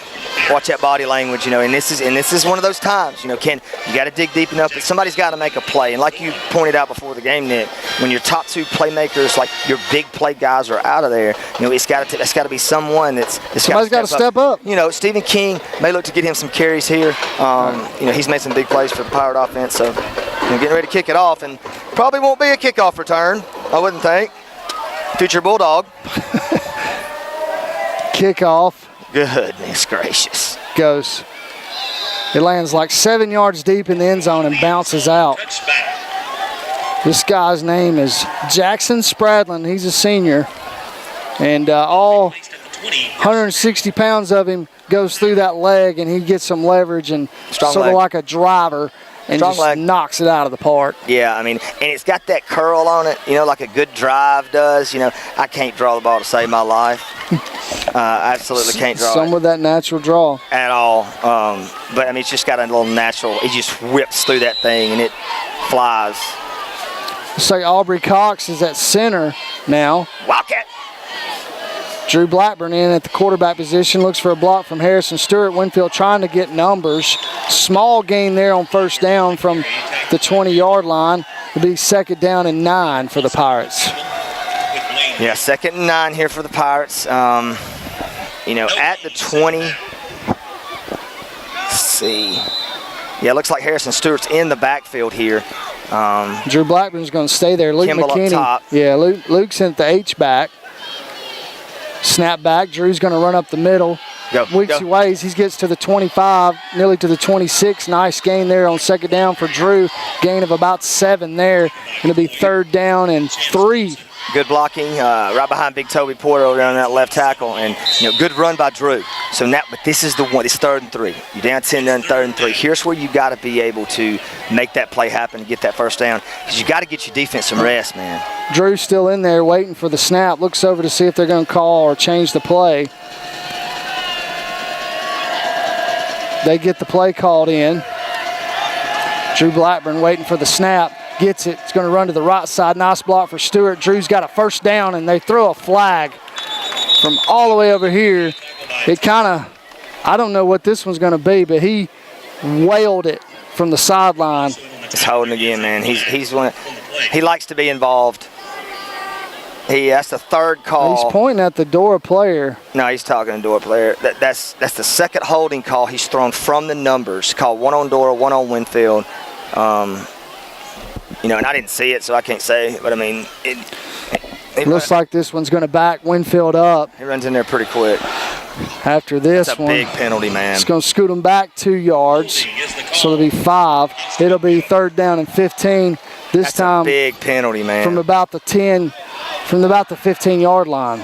watch that body language. And this is one of those times. You got to dig deep enough, but somebody's got to make a play. And like you pointed out before the game, Nick, when your top two playmakers, like your big play guys, are out of there, it's got to be someone somebody's got to step up. Stephen King may look to get him some carries here. He's made some big plays for the Pirate offense, so getting ready to kick it off, and probably won't be a kickoff return, I wouldn't think. Future Bulldog. Kickoff. Goodness gracious. Goes. It lands like 7 yards deep in the end zone and bounces out. This guy's name is Jackson Spradlin. He's a senior. And all 160 pounds of him goes through that leg, and he gets some leverage and Strong sort leg. of like a driver. And Strong just leg. knocks it out of the park. Yeah, and it's got that curl on it, like a good drive does. I can't draw the ball to save my life. I absolutely can't draw Some it with that natural draw. at all. But it's just got a little natural. He just whips through that thing, and it flies. Looks like Aubrey Cox is at center now. Wildcat. Drew Blackburn in at the quarterback position. Looks for a block from Harrison Stewart. Winfield trying to get numbers. Small gain there on first down from the 20-yard line. It'll be 2nd down and 9 for the Pirates. Yeah, 2nd and 9 here for the Pirates. At the 20. Let's see. Yeah, it looks like Harrison Stewart's in the backfield here. Drew Blackburn's going to stay there. Luke Kimball up McKinney. top. Yeah, Luke's in at the H-back. Snap back. Drew's going to run up the middle. Weeksy ways. He gets to the 25, nearly to the 26. Nice gain there on 2nd down for Drew. Gain of about 7 there. Going to be 3rd down and 3. Good blocking right behind Big Toby Porter over there on that left tackle, and good run by Drew. So now, but this is the one. It's 3rd and 3. You're down 10, then 3rd and 3. Here's where you got to be able to make that play happen and get that first down, because you got to get your defense some rest, man. Drew's still in there waiting for the snap. Looks over to see if they're going to call or change the play. They get the play called in. Drew Blackburn waiting for the snap. Gets it. It's going to run to the right side. Nice block for Stewart. Drew's got a 1st down, and they throw a flag from all the way over here. It kind of, I don't know what this one's going to be, but he wailed it from the sideline. It's holding again, man. He's one. He likes to be involved. That's the 3rd call. He's pointing at the Dora player. No, he's talking to Dora player. That's the 2nd holding call he's thrown from the numbers. Called 1 on Dora, 1 on Winfield. And I didn't see it, so I can't say. But it looks like this one's going to back Winfield up. He runs in there pretty quick. After this That's a one, big penalty, man. It's going to scoot them back 2 yards, so it'll be 5. It'll be 3rd down and 15. This time, a big penalty, man. From about the 15-yard line.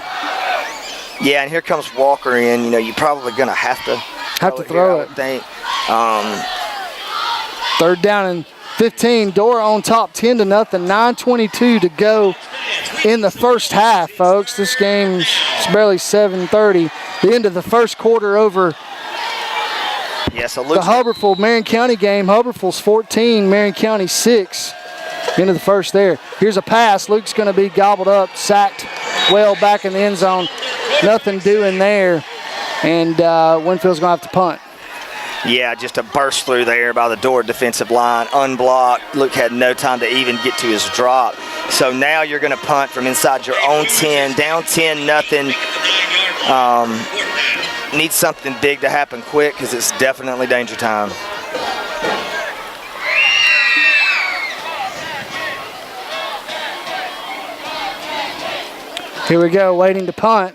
Yeah, and here comes Walker in. You're probably going to have to throw it. I would think. 3rd down and 15. Dora on top, 10-0. 9:22 to go in the first half, folks. This game's barely 7:30. The end of the first quarter over. Yeah, so the Hubbardville-Marion County game. Hubbardville's 14, Marion County 6. Into the first there. Here's a pass. Luke's going to be gobbled up, sacked well back in the end zone. Nothing doing there. And Winfield's going to have to punt. Yeah, just a burst through there by the Dora defensive line, unblocked. Luke had no time to even get to his drop. So now you're going to punt from inside your own 10, down 10-0. Need something big to happen quick, because it's definitely danger time. Here we go, waiting to punt.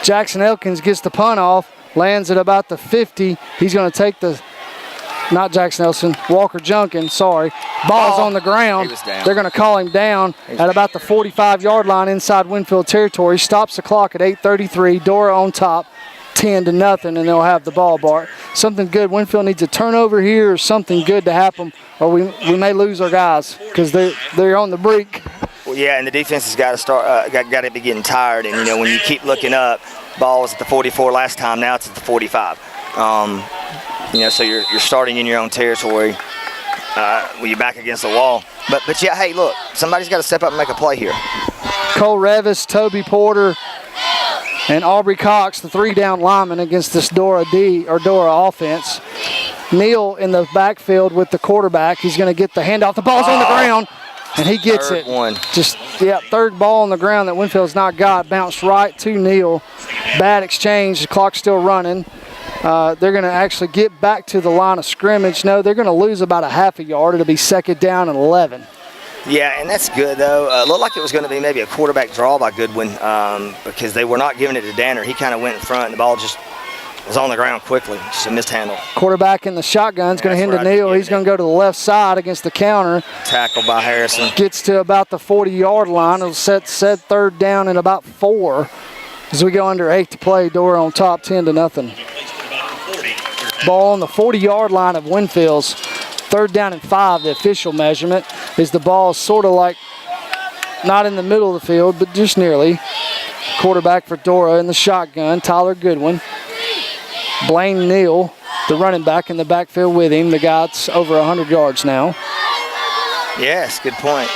Jackson Elkins gets the punt off, lands at about the 50. He's going to take not Jackson Nelson, Walker Junkin, sorry. Ball's on the ground. They're going to call him down at about the 45-yard line inside Winfield territory. Stops the clock at 8:33. Dora on top, 10-0, and they'll have the ball, Bart. Something good. Winfield needs a turnover here or something good to happen, or we may lose our guys because they're on the brink. Well, yeah, and the defense has got to start. Got to be getting tired, and when you keep looking up, ball was at the 44 last time. Now it's at the 45. So you're starting in your own territory. You're back against the wall. But yeah, hey, look, somebody's got to step up and make a play here. Cole Revis, Toby Porter, and Aubrey Cox, the 3-down linemen against this Dora offense. Neal in the backfield with the quarterback. He's going to get the handoff. The ball's on the ground, and he gets third it. One. Third ball on the ground that Winfield's not got. Bounced right to Neal. Bad exchange. The clock's still running. They're going to actually get back to the line of scrimmage. No, they're going to lose about a half a yard. It'll be 2nd down and 11. Yeah, and that's good, though. Looked like it was going to be maybe a quarterback draw by Goodwin because they were not giving it to Danner. He kind of went in front, and the ball just was on the ground quickly. Just a missed handle. Quarterback in the shotgun is going to hand to Neal. He's going to go to the left side against the counter. Tackled by Harrison. Gets to about the 40-yard line. It'll set 3rd down and about 4 as we go under 8 to play. Dora on top, 10-0. Ball on the 40-yard line of Winfield's. 3rd down and 5, the official measurement, is the ball sort of like not in the middle of the field, but just nearly. Quarterback for Dora in the shotgun, Tyler Goodwin. Blaine Neal, the running back, in the backfield with him. The guy's over 100 yards now. Yes, good point.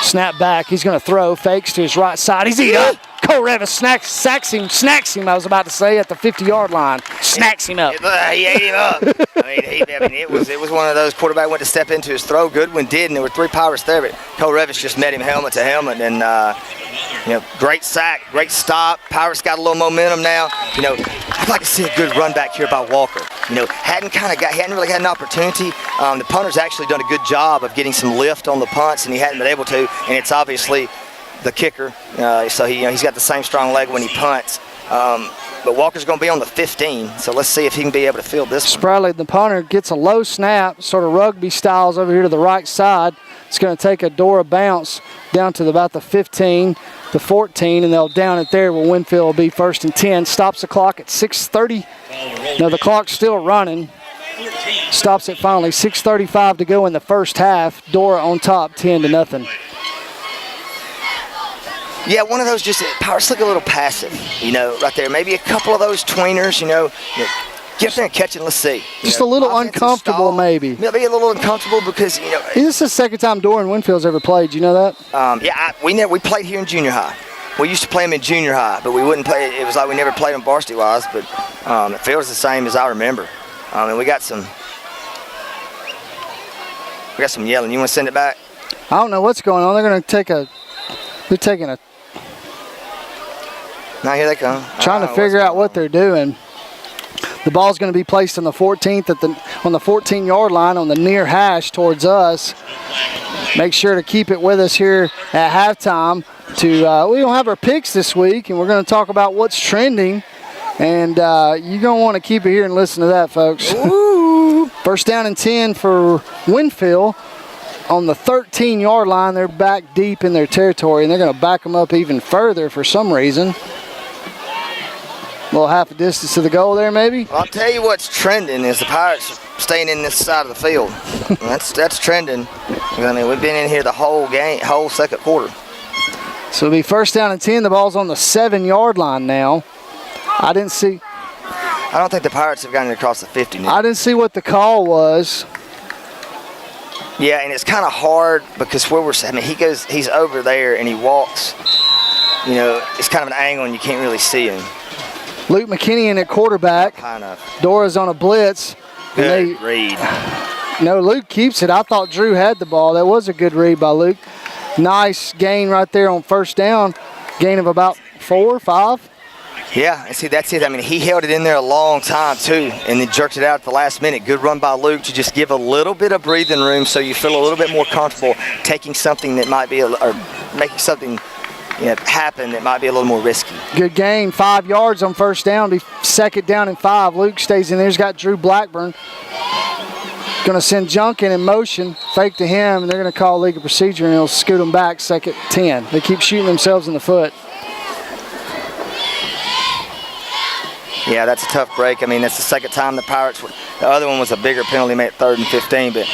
Snap back, he's going to throw, fakes to his right side. He's eat up. Cole Revis snacks him, I was about to say, at the 50-yard line. Snacks him up. He ate him up. It was one of those quarterback went to step into his throw. Goodwin did, and there were 3 Pirates there, but Cole Revis just met him helmet to helmet, and great sack, great stop. Pirates got a little momentum now. I'd like to see a good run back here by Walker. Hadn't really had an opportunity. The punter's actually done a good job of getting some lift on the punts, and he hadn't been able to, and it's obviously the kicker, so he's got the same strong leg when he punts. But Walker's going to be on the 15, so let's see if he can be able to field this one. Spradley, the punter, gets a low snap, sort of rugby styles over here to the right side. It's going to take a Dora bounce down to about the 15, the 14, and they'll down it there where Winfield will be 1st and 10. Stops the clock at 6:30. Now the clock's still running. Stops it finally. 6:35 to go in the first half. Dora on top, 10-0. Yeah, one of those Pirates look a little passive, right there. Maybe a couple of those tweeners, get up there and catch it. Let's see. Just a little uncomfortable, maybe. Maybe a little uncomfortable because, This is the 2nd time Dora and Winfield's ever played. You know that? We played here in junior high. We used to play them in junior high, but we wouldn't play. It was like we never played them varsity-wise, but it feels the same as I remember. And we got some yelling. You want to send it back? I don't know what's going on. They're taking a. Now here they come. Trying to figure out what they're doing. The ball's going to be placed on the 14th on the 14-yard line on the near hash towards us. Make sure to keep it with us here at halftime. We don't have our picks this week, and we're going to talk about what's trending. And you're going to want to keep it here and listen to that, folks. Ooh. 1st down and 10 for Winfield. On the 13-yard line, they're back deep in their territory, and they're going to back them up even further for some reason. A little half a distance to the goal there, maybe. Well, I'll tell you what's trending is the Pirates staying in this side of the field. That's trending. We've been in here the whole game, whole 2nd quarter. So it'll be 1st down and 10. The ball's on the 7-yard line now. I don't think the Pirates have gotten across the 50 now. I didn't see what the call was. Yeah, and it's kind of hard because he's over there and he walks. It's kind of an angle and you can't really see him. Luke McKinney in at quarterback. Kind of. Dora's on a blitz. Good read. No, Luke keeps it. I thought Drew had the ball. That was a good read by Luke. Nice gain right there on 1st down. Gain of about 4 or 5. Yeah, and see, that's it. He held it in there a long time, too, and then jerked it out at the last minute. Good run by Luke to just give a little bit of breathing room so you feel a little bit more comfortable taking something that might be, or making something happen that might be a little more risky. Good gain, 5 yards on 1st down. Be 2nd down and 5. Luke stays in there. He's got Drew Blackburn. Going to send Junkin in motion, fake to him, and they're going to call legal procedure, and he'll scoot him back 2nd 10. They keep shooting themselves in the foot. Yeah, that's a tough break. I mean, that's the second time the Pirates the other one was a bigger penalty, made it 3rd and 15, but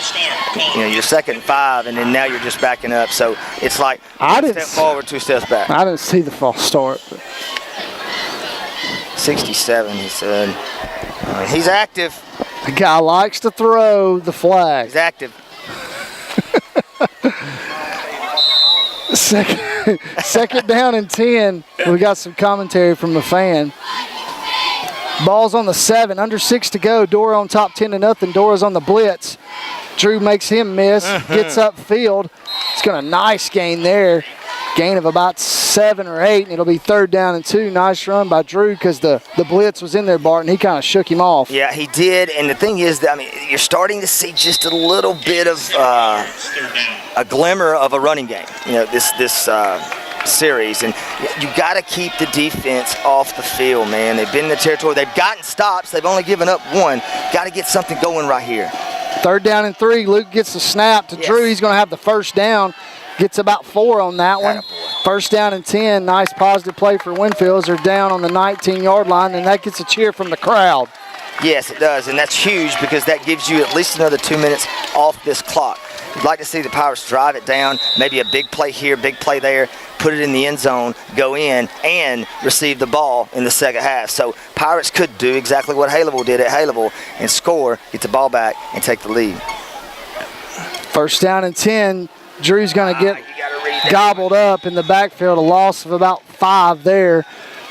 you're 2nd and 5, and then now you're just backing up. So it's like 1 step forward, 2 steps back. I didn't see the false start. But 67, he said. He's active. The guy likes to throw the flag. He's active. Second down and 10. We got some commentary from the fan. Ball's on the 7, under 6 to go. Dora on top 10-0. Dora's on the blitz. Drew makes him miss, gets upfield. It's got a nice gain there. Gain of about 7 or 8, and it'll be 3rd down and 2. Nice run by Drew because the blitz was in there, Barton. He kind of shook him off. Yeah, he did. And the thing is, that, I mean, you're starting to see just a little bit of a glimmer of a running game. You know, this series, and you got to keep the defense off the field, man. They've been in the territory. They've gotten stops. They've only given up 1. Got to get something going right here. 3rd down and 3. Luke gets the snap to Drew. He's going to have the first down. Gets about 4 on that one. First down and 10. Nice positive play for Winfield. They're down on the 19-yard line, and that gets a cheer from the crowd. Yes, it does, and that's huge because that gives you at least another 2 minutes off this clock. You'd like to see the Pirates drive it down, maybe a big play here, big play there, put it in the end zone, go in, and receive the ball in the second half. So Pirates could do exactly what Haleville did at Haleville and score, get the ball back, and take the lead. First down and 10. Drew's going to get gobbled up in the backfield, a loss of about 5 there.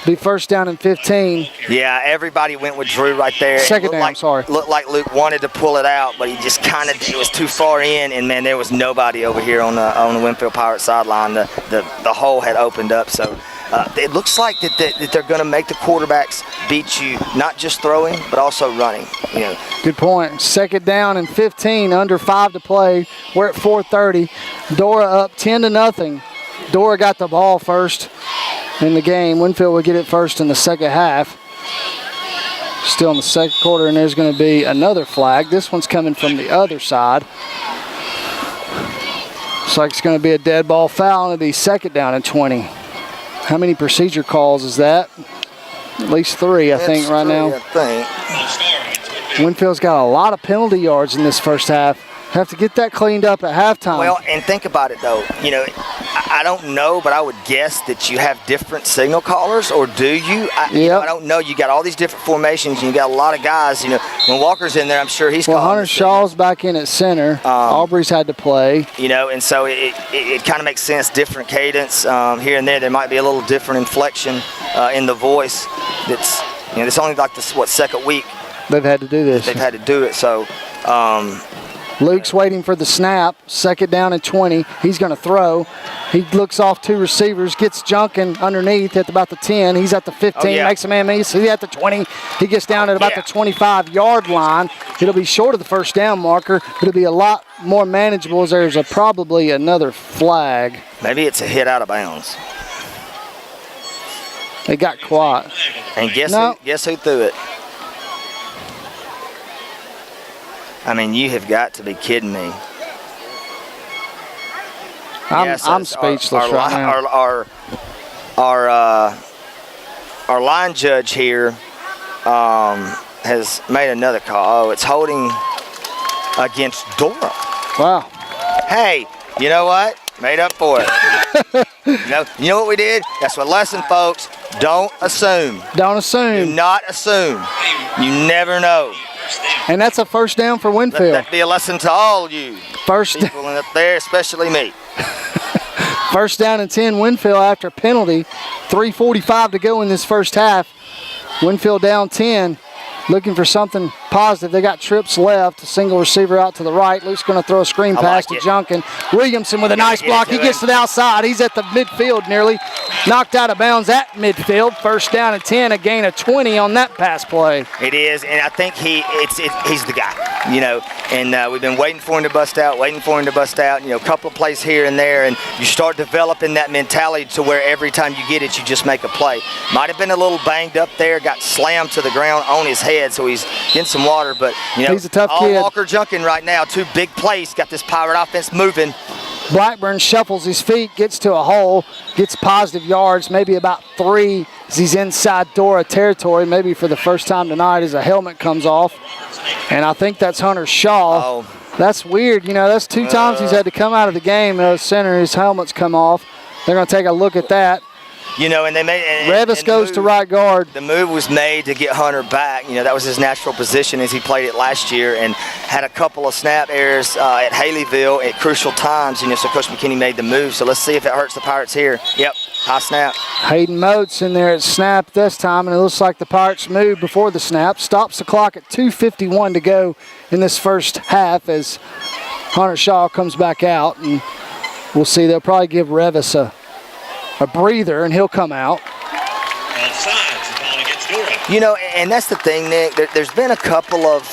Be first down and 15. Yeah, everybody went with Drew right there. Second down, Looked like Luke wanted to pull it out, but he just kind of, it was too far in, and man, there was nobody over here on the Winfield Pirates sideline. The hole had opened up, so it looks like that they're going to make the quarterbacks beat you, not just throwing, but also running. You know. Good point. 2nd down and 15, under 5 to play. We're at 4:30. Dora up 10-0. Dora got the ball first in the game. Winfield will get it first in the second half. Still in the second quarter, and there's going to be another flag. This one's coming from the other side. Looks like it's going to be a dead ball foul, and it'll be 2nd down and 20. How many procedure calls is that? At least 3, I think, right now. Winfield's got a lot of penalty yards in this first half. Have to get that cleaned up at halftime. Well, and think about it, though. You know, I don't know, but I would guess that you have different signal callers, or do you? I don't know. You got all these different formations, and you got a lot of guys. You know, when Walker's in there, I'm sure he's calling. Hunter Shaw's back in at center. Aubrey's had to play. You know, and so it kind of makes sense. Different cadence here and there. There might be a little different inflection in the voice. That's, you know, it's only like this, second week they've had to do this. They've had to do it. So. Luke's waiting for the snap. 2nd down and 20. He's going to throw. He looks off 2 receivers, gets Junkin underneath at about the 10. He's at the 15, makes a man miss. He's at the 20. He gets down at about the 25-yard line. It'll be short of the first down marker, but it'll be a lot more manageable as there's probably another flag. Maybe it's a hit out of bounds. They got quiet. And guess who threw it? I mean, you have got to be kidding me. I'm speechless right now. Our line judge here has made another call. Oh, it's holding against Dora. Wow. Hey, you know what? Made up for it. You know what we did? That's what lesson, folks. Don't assume. Don't assume. Do not assume. You never know. And that's a first down for Winfield. Let that be a lesson to all you people up there, especially me. First down and 10, Winfield after penalty. 3:45 to go in this first half. Winfield down 10. Looking for something positive. They got trips left. A single receiver out to the right. Luke's going to throw a screen pass to Junkin. Williamson with a nice block. He gets to the outside. He's at the midfield nearly. Knocked out of bounds at midfield. First down and 10. A gain of 20 on that pass play. It is, and I think he's the guy, you know. And we've been waiting for him to bust out, You know, a couple of plays here and there, and you start developing that mentality to where every time you get it, you just make a play. Might have been a little banged up there. Got slammed to the ground on his head. So he's getting some water, but you know, he's a tough all kid. Walker Junkin right now, 2 big plays, got this Pirate offense moving. Blackburn shuffles his feet, gets to a hole, gets positive yards, maybe about 3 as he's inside Dora territory, maybe for the first time tonight as a helmet comes off. And I think that's Hunter Shaw. Oh. That's weird. You know, that's 2 times he's had to come out of the game. Center, his helmet's come off. They're going to take a look at that. You know, and they made Revis goes to right guard. The move was made to get Hunter back. You know, that was his natural position as he played it last year, and had a couple of snap errors at Haleyville at crucial times. You know, so Coach McKinney made the move. So let's see if it hurts the Pirates here. Yep, high snap. Hayden Moats in there at snap this time, and it looks like the Pirates moved before the snap. Stops the clock at 2:51 to go in this first half as Hunter Shaw comes back out, and we'll see. They'll probably give Revis a breather, and he'll come out. You know, and that's the thing, Nick. There's been a couple of,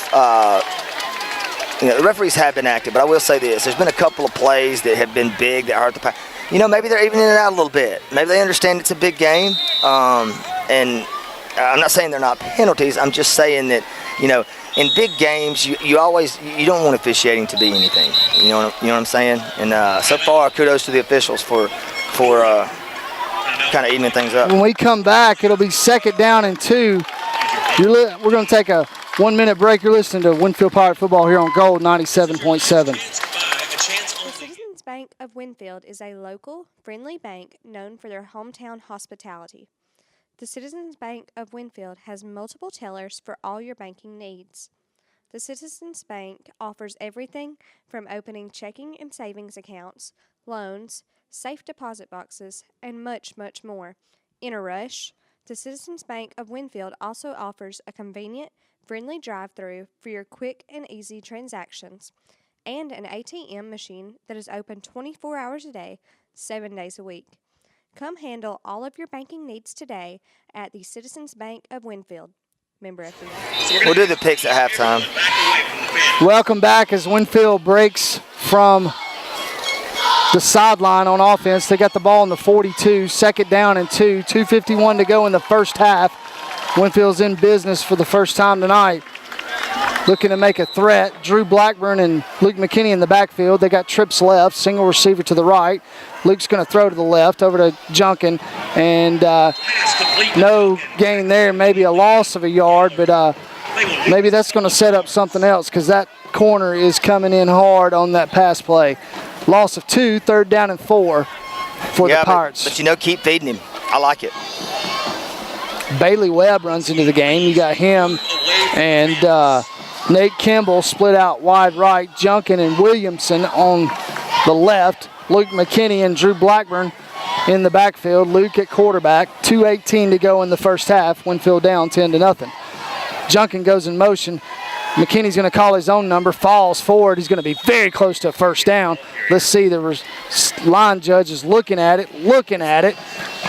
you know, the referees have been active, but I will say this. There's been a couple of plays that have been big that hurt the Pirates. You know, maybe they're evening it out a little bit. Maybe they understand it's a big game. And I'm not saying they're not penalties. I'm just saying that, you know, in big games, you don't want officiating to be anything. You know what I'm saying? And so far, kudos to the officials for kind of evening things up. When we come back, it'll be 2nd down and 2. We're going to take a 1-minute break. You're listening to Winfield Pirate Football here on Gold 97.7. The Citizens Bank of Winfield is a local, friendly bank known for their hometown hospitality. The Citizens Bank of Winfield has multiple tellers for all your banking needs. The Citizens Bank offers everything from opening checking and savings accounts, loans, safe deposit boxes, and much, much more. In a rush, the Citizens Bank of Winfield also offers a convenient, friendly drive-through for your quick and easy transactions, and an ATM machine that is open 24 hours a day, 7 days a week. Come handle all of your banking needs today at the Citizens Bank of Winfield. Member FDIC. We'll do the picks at halftime. Welcome back as Winfield breaks from the sideline on offense. They got the ball in the 42, 2nd down and 2, 2:51 to go in the first half. Winfield's in business for the first time tonight. Looking to make a threat. Drew Blackburn and Luke McKinney in the backfield. They got trips left, single receiver to the right. Luke's going to throw to the left over to Junkin, and no gain there, maybe a loss of a yard, but maybe that's going to set up something else because that corner is coming in hard on that pass play. Loss of 2, 3rd down and 4 for the Pirates. But you know, keep feeding him. I like it. Bailey Webb runs into the game. You got him and Nate Kimball split out wide right. Junkin and Williamson on the left. Luke McKinney and Drew Blackburn in the backfield. Luke at quarterback. 2:18 to go in the first half. Winfield down 10-0. Junkin goes in motion. McKinney's going to call his own number, falls forward. He's going to be very close to a first down. Let's see, the line judge is looking at it,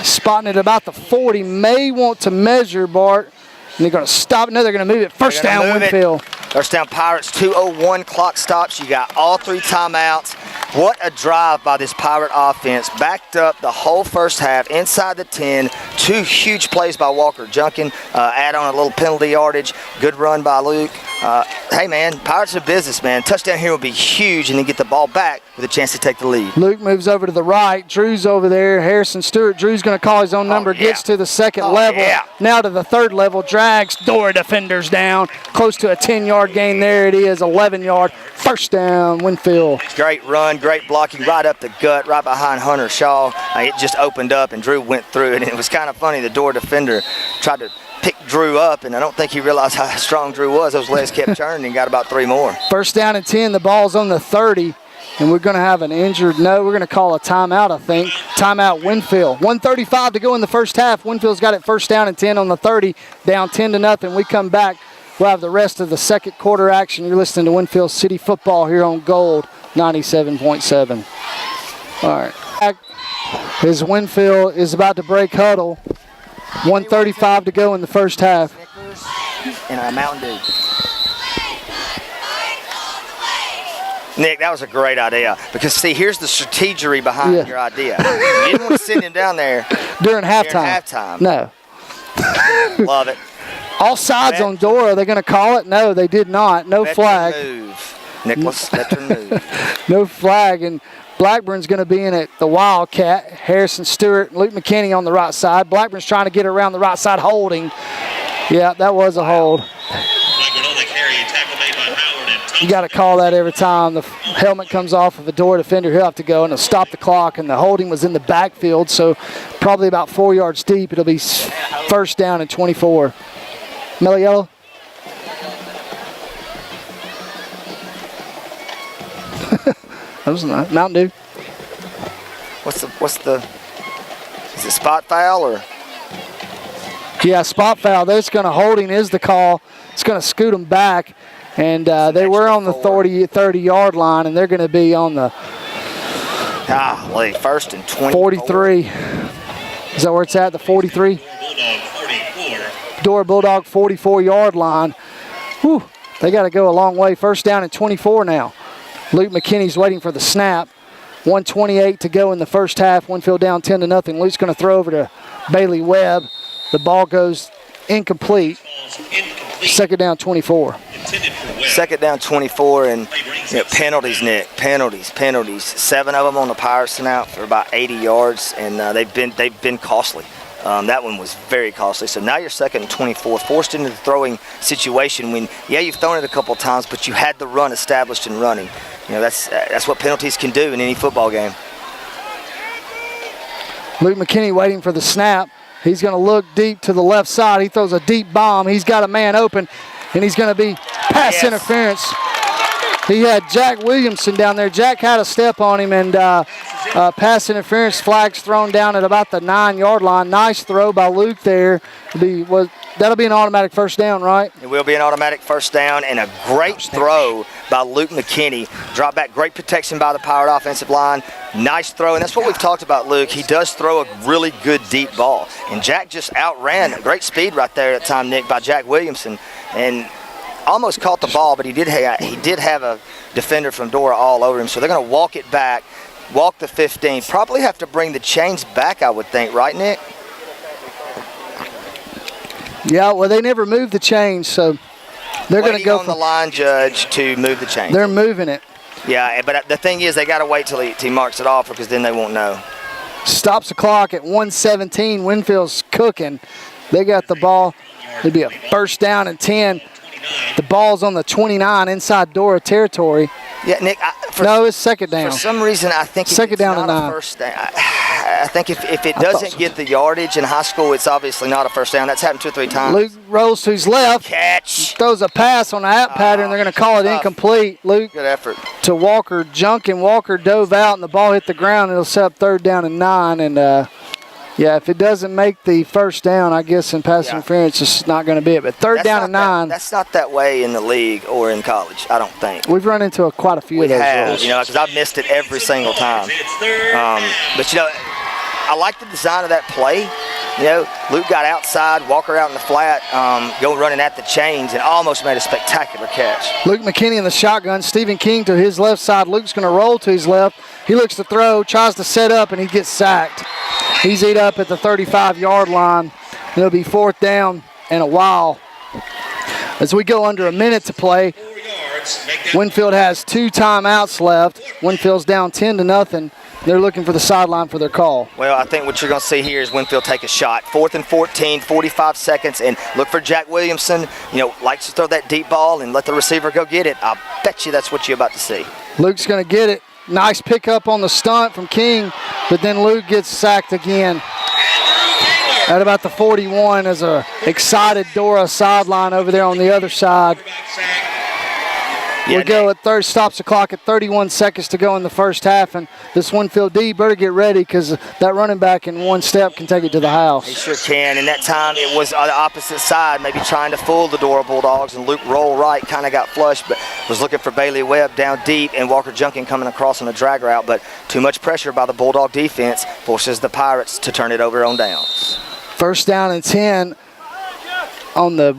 spotting it about the 40. May want to measure, Bart, and they're going to stop it. No, they're going to move it. First down, Winfield. First down, Pirates, 2:01 clock stops. You got all 3 timeouts. What a drive by this Pirate offense. Backed up the whole first half, inside the 10. 2 huge plays by Walker Junkin. Add on a little penalty yardage. Good run by Luke. Hey, man, Pirates are business, man. Touchdown here will be huge, and then get the ball back with a chance to take the lead. Luke moves over to the right. Drew's over there. Harrison Stewart. Drew's going to call his own number. Gets to the 2nd level. Now to the 3rd level. Drags Dora defenders down. Close to a 10-yard gain there. It is 11-yard. First down, Winfield. Great run, great blocking right up the gut, right behind Hunter Shaw. It just opened up, and Drew went through it. And it was kind of funny. The Dora defender tried to pick Drew up, and I don't think he realized how strong Drew was. Those legs kept turning and got about 3 more. First down and 10. The ball's on the 30, and we're going to have an injured. No, we're going to call a timeout, I think. Timeout, Winfield. 1:35 to go in the first half. Winfield's got it first down and 10 on the 30, down 10-0. We come back. We'll have the rest of the second quarter action. You're listening to Winfield City Football here on Gold 97.7. All right. As Winfield is about to break huddle. 1:35 to go in the first half. And a Mountain Dew. Nick, that was a great idea. Because, see, here's the strategery behind your idea. You didn't want to send him down there during halftime. No. Love it. All sides on Dora. They're going to call it? No, they did not. No flag. Move. Nicholas, veteran move. No flag. And Blackburn's going to be in at the Wildcat. Harrison Stewart, Luke McKinney on the right side. Blackburn's trying to get around the right side, holding. Yeah, that was a hold. You got to call that every time the helmet comes off of a Dora defender. He'll have to go and it'll stop the clock. And the holding was in the backfield, so probably about 4 yards deep. It'll be first down and 24. Mellow yellow. That was not Mountain Dew. What's the? Is it spot foul or? Yeah, spot foul. That's going to holding is the call. It's going to scoot them back. And they were on the 30-yard line, and they're going to be on the first and 24. 43. Is that where it's at, the 43? Dora Bulldog 44-yard line. Whew, they got to go a long way. First down and 24 now. Luke McKinney's waiting for the snap. 1:28 to go in the first half. Winfield down 10-0. Luke's going to throw over to Bailey Webb. The ball goes incomplete. Second down 24. Second down 24, and penalties, Nick. Penalties. 7 of them on the Pirates now for about 80 yards, and they've been costly. That one was very costly. So now you're second and 24, forced into the throwing situation when, you've thrown it a couple times, but you had the run established and running. That's what penalties can do in any football game. Luke McKinney waiting for the snap. He's going to look deep to the left side. He throws a deep bomb. He's got a man open, and he's going to be pass interference. He had Jack Williamson down there. Jack had a step on him, and pass interference flags thrown down at about the 9-yard line. Nice throw by Luke there. That'll be an automatic first down, right? It will be an automatic first down, and a great throw by Luke McKinney. Drop back, great protection by the Pirate offensive line. Nice throw, and that's what we've talked about, Luke. He does throw a really good deep ball. And Jack just outran, great speed right there at the time, Nick, by Jack Williamson. And almost caught the ball, but he did have a defender from Dora all over him. So they're going to walk it back, walk the 15. Probably have to bring the chains back, I would think, right, Nick? Yeah, well, they never moved the chains, so they're going to go on the line judge to move the chains. They're moving it. Yeah, but the thing is, they got to wait till he marks it off, because then they won't know. Stops the clock at 1:17. Winfield's cooking. They got the ball. It'd be a first down and 10. The ball's on the 29 inside Dora territory. Yeah, Nick. No, it's second down. For some reason, I think second down and 9. First down. I think if it doesn't get the yardage in high school, it's obviously not a first down. That's happened 2 or 3 times. Luke rolls to his left. Catch. Throws a pass on the out pattern. They're going to call it incomplete. Luke. Good effort. To Walker. Junkin. Walker dove out, and the ball hit the ground. It'll set up third down and 9. And, if it doesn't make the first down, I guess in pass interference, it's not going to be it. But third down and 9. That's not that way in the league or in college, I don't think. We've run into quite a few of those rules. Because I've missed it every single time. But, I like the design of that play. Luke got outside, Walker out in the flat, go running at the chains, and almost made a spectacular catch. Luke McKinney in the shotgun. Stephen King to his left side. Luke's going to roll to his left. He looks to throw, tries to set up, and he gets sacked. He's eat up at the 35-yard line. It'll be fourth down and a while. As we go under a minute to play, Winfield has 2 timeouts left. Winfield's down 10-0. They're looking for the sideline for their call. Well, I think what you're going to see here is Winfield take a shot. 4th and 14, 45 seconds, and look for Jack Williamson. Likes to throw that deep ball and let the receiver go get it. I bet you that's what you're about to see. Luke's going to get it. Nice pickup on the stunt from King, but then Luke gets sacked again. At about the 41 as a excited Dora sideline over there on the other side. Yeah, we go at third, stops the clock at 31 seconds to go in the first half, and this Winfield D better get ready because that running back in one step can take it to the house. He sure can, and that time it was on the opposite side, maybe trying to fool the Dora Bulldogs, and Luke rolled right, kind of got flushed, but was looking for Bailey Webb down deep, and Walker Junkin coming across on a drag route, but too much pressure by the Bulldog defense forces the Pirates to turn it over on downs. First down and 10 on the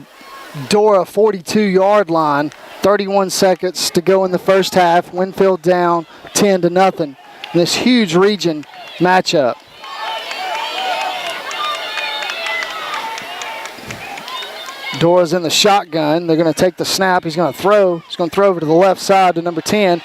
Dora 42-yard line. 31 seconds to go in the first half. Winfield down 10-0 in this huge region matchup. Dora's in the shotgun. They're going to take the snap. He's going to throw. He's going to throw over to the left side to number 10.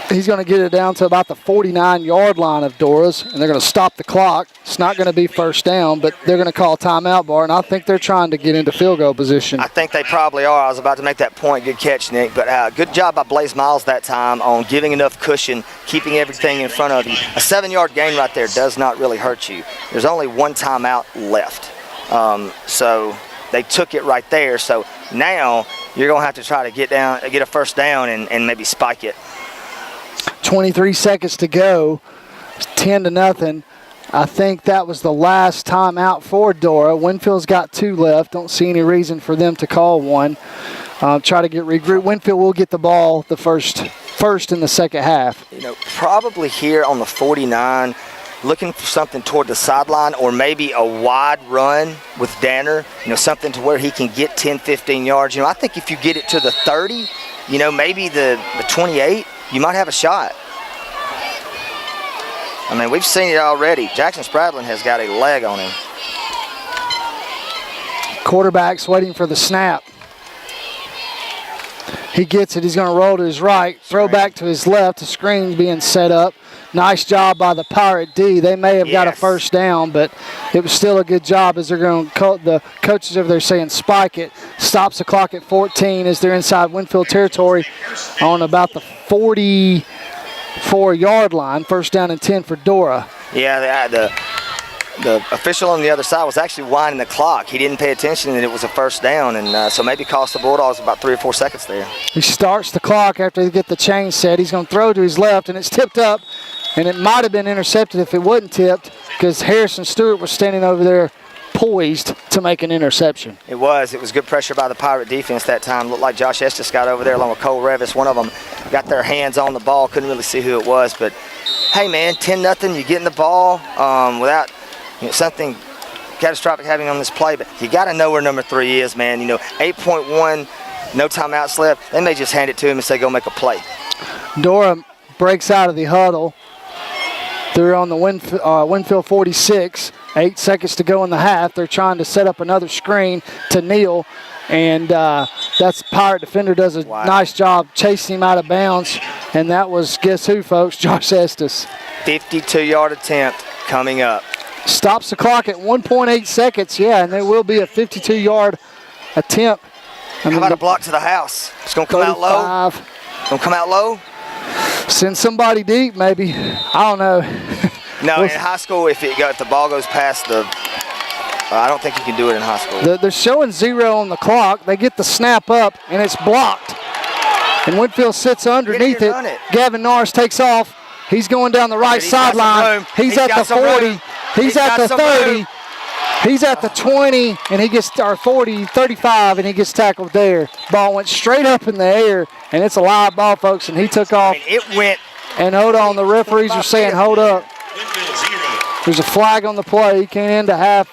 He's going to get it down to about the 49-yard line of Dora's, and they're going to stop the clock. It's not going to be first down, but they're going to call timeout, Bar, and I think they're trying to get into field goal position. I think they probably are. I was about to make that point. Good catch, Nick. But good job by Blaze Miles that time on giving enough cushion, keeping everything in front of you. A 7-yard gain right there does not really hurt you. There's only one timeout left. So they took it right there. So now you're going to have to try to get a first down and maybe spike it. 23 seconds to go, 10-0. I think that was the last timeout for Dora. Winfield's got 2 left. Don't see any reason for them to call one. Try to get regrouped. Winfield will get the ball the first in the second half. Probably here on the 49, looking for something toward the sideline or maybe a wide run with Danner, something to where he can get 10, 15 yards. I think if you get it to the 30, maybe the 28, you might have a shot. I mean, we've seen it already. Jackson Spradlin has got a leg on him. Quarterback's waiting for the snap. He gets it. He's going to roll to his right, throw back to his left. The screen's being set up. Nice job by the Pirate D. They may have got a first down, but it was still a good job as they're going to the coaches over there saying spike it. Stops the clock at 14 as they're inside Winfield territory on about the 44-yard line. First down and 10 for Dora. Yeah, the official on the other side was actually winding the clock. He didn't pay attention and it was a first down, and so maybe cost the Bulldogs about 3 or 4 seconds there. He starts the clock after they get the chain set. He's going to throw to his left, and it's tipped up, and it might have been intercepted if it wasn't tipped because Harrison Stewart was standing over there poised to make an interception. It was good pressure by the Pirate defense that time. Looked like Josh Estes got over there along with Cole Revis. One of them got their hands on the ball. Couldn't really see who it was, but hey, man, 10-0. You're getting the ball without something catastrophic happening on this play, but you got to know where number 3 is, man. 8.1, no timeouts left. They may just hand it to him and say, go make a play. Dora breaks out of the huddle. They're on the Winfield 46. 8 seconds to go in the half. They're trying to set up another screen to Neal, and that's Pirate defender does a nice job chasing him out of bounds, and that was, guess who, folks? Josh Estes. 52-yard attempt coming up. Stops the clock at 1.8 seconds, and there will be a 52-yard attempt. How about a block to the house? It's going to come out low? Going to come out low? Send somebody deep, maybe. I don't know. No, in high school, if the ball goes past the I don't think you can do it in high school. They're showing 0 on the clock. They get the snap up, and it's blocked. And Winfield sits underneath it. Gavin Norris takes off. He's going down the right sideline. He's at the 40. He's at the 30. He's at the 20, and he gets 40, 35, and he gets tackled there. Ball went straight up in the air, and it's a live ball, folks, and he took off. It went. And hold on, the referees are saying hold up. There's a flag on the play. He can't end a half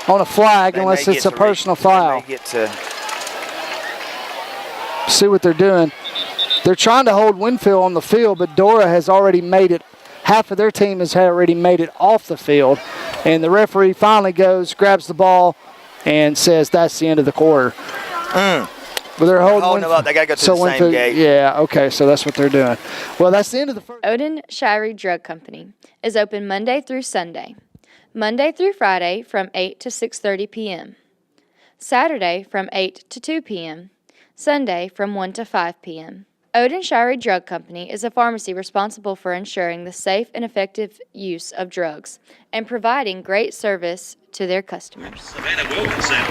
on a flag unless it's a personal foul. See what they're doing. They're trying to hold Winfield on the field, but Dora has already made it. Half of their team has already made it off the field. And the referee finally goes, grabs the ball, and says that's the end of the quarter. But they're holding them up. They got to go to the same gate. Yeah, okay, so that's what they're doing. Well, that's the end of the first. Odin Shirey Drug Company is open Monday through Sunday. Monday through Friday from 8 to 6:30 p.m. Saturday from 8 to 2 p.m. Sunday from 1 to 5 p.m. Odin Shirey Drug Company is a pharmacy responsible for ensuring the safe and effective use of drugs and providing great service to their customers. Savannah Wilkinson,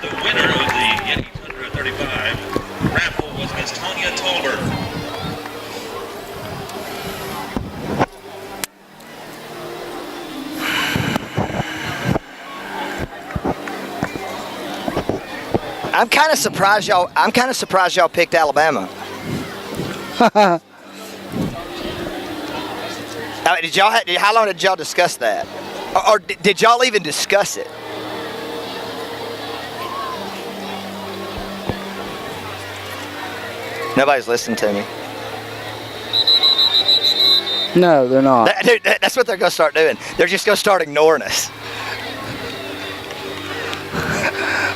the winner of the Yankees 135 raffle was Miss Tonya Tolbert. I'm kind of surprised y'all picked Alabama. How long did y'all discuss that? Or did y'all even discuss it? Nobody's listening to me. No, they're not. That's what they're going to start doing. They're just going to start ignoring us.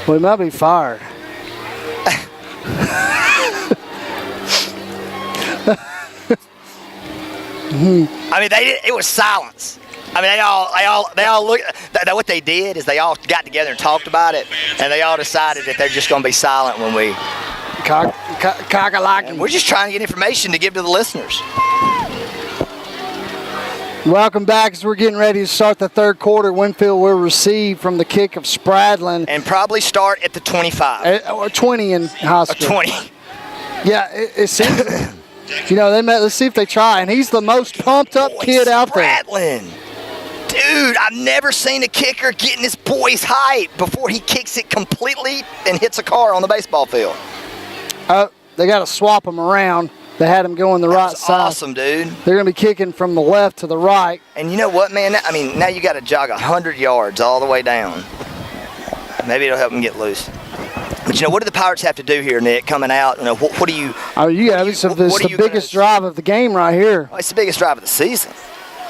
We might be fired. I mean, it was silence. I mean, they all look. What they did is they all got together and talked about it, and they all decided that they're just going to be silent when we. Cock-a-locky. We're just trying to get information to give to the listeners. Welcome back as we're getting ready to start the third quarter. Winfield will receive from the kick of Spradlin. And probably start at the 25. Or 20 in hospital. 20. Yeah, it seems. Let's see if they try. And he's the most pumped up kid out there. Spradlin. Dude, I've never seen a kicker getting his boy's height before he kicks it completely and hits a car on the baseball field. They got to swap him around. They had him going the right side. Awesome, dude. They're going to be kicking from the left to the right. And you know what, man? I mean, now you got to jog 100 yards all the way down. Maybe it'll help him get loose. But what do the Pirates have to do here, Nick? Coming out, what do you? Oh, it's the biggest drive of the game right here. Oh, it's the biggest drive of the season.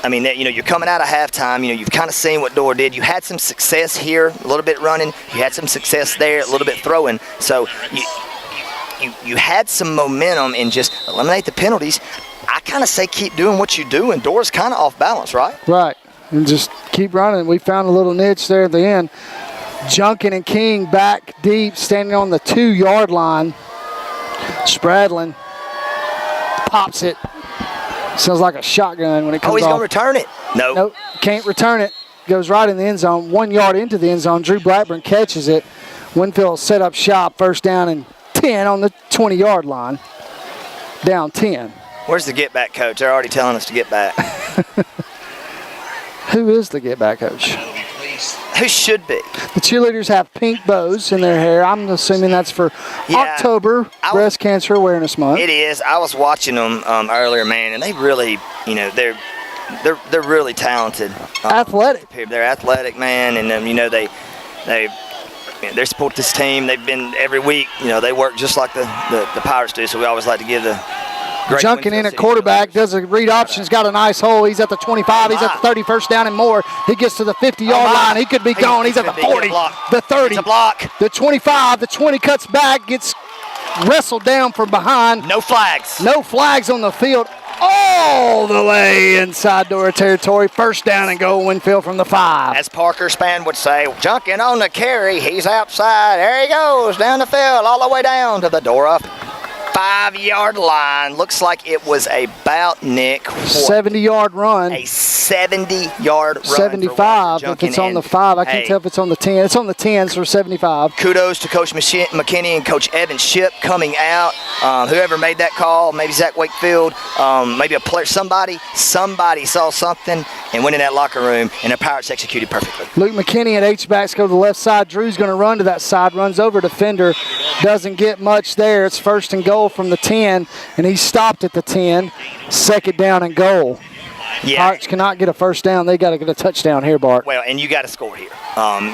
I mean, you're coming out of halftime. You've kind of seen what Dora did. You had some success here, a little bit running. You had some success there, a little bit throwing. So you had some momentum and just eliminate the penalties. I kind of say keep doing what you do, and Dora's kind of off balance, right? Right, and just keep running. We found a little niche there at the end. Junkin and King back deep, standing on the 2-yard line. Spradlin pops it. Sounds like a shotgun when it comes off. Oh, he's going to return it. Nope, can't return it. Goes right in the end zone. 1 yard into the end zone. Drew Blackburn catches it. Winfield set up shop. First down and 10 on the 20-yard line. Down 10. Where's the get-back coach? They're already telling us to get back. Who is the get-back coach? Who should be? The cheerleaders have pink bows in their hair. I'm assuming that's for October Breast Cancer Awareness Month. It is. I was watching them earlier, man, and they really, they're really talented. Athletic. They're athletic, man, and they support this team. They've been every week. They work just like the Pirates do. So we always like to give the. Junkin in at quarterback, does a read option. He's got a nice hole. He's at the 25. He's at the 30, first down and more. He gets to the 50-yard line. He could be gone. He's at the 40, the 30, the 25, the 20, cuts back, gets wrestled down from behind. No flags. No flags on the field. All the way inside Dora territory. First down and goal, Winfield from the 5. As Parker Spann would say, Junkin on the carry. He's outside. There he goes down the field, all the way down to the Dora 5-yard line. Looks like it was about, Nick, 70-yard run. A 70-yard run. 75 if it's on the 5. I can't tell if it's on the 10. It's on the 10, so 75. Kudos to Coach McKinney and Coach Evan Ship coming out. Whoever made that call, maybe Zach Wakefield, maybe a player, somebody saw something and went in that locker room, and the Pirates executed perfectly. Luke McKinney at H-backs go to the left side. Drew's going to run to that side, runs over defender. Doesn't get much there. It's first and goal from the 10, and he stopped at the 10. Second down and goal. Yeah. Pirates cannot get a first down. They got to get a touchdown here, Bart. Well, and you got to score here.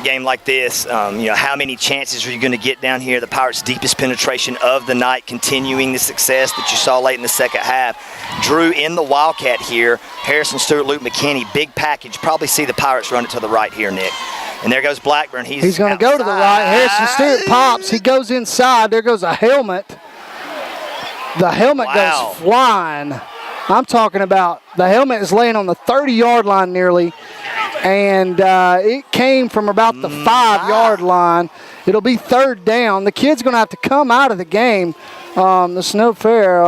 Game like this, how many chances are you going to get down here? The Pirates' deepest penetration of the night, continuing the success that you saw late in the second half. Drew in the Wildcat here. Harrison Stewart, Luke McKinney, big package. Probably see the Pirates run it to the right here, Nick. And there goes Blackburn. He's going to go to the right. Harrison Stewart pops. He goes inside. There goes a helmet. The helmet goes flying. I'm talking about the helmet is laying on the 30-yard line nearly, and it came from about the 5-yard line. It'll be third down. The kid's going to have to come out of the game. The Snow Fair,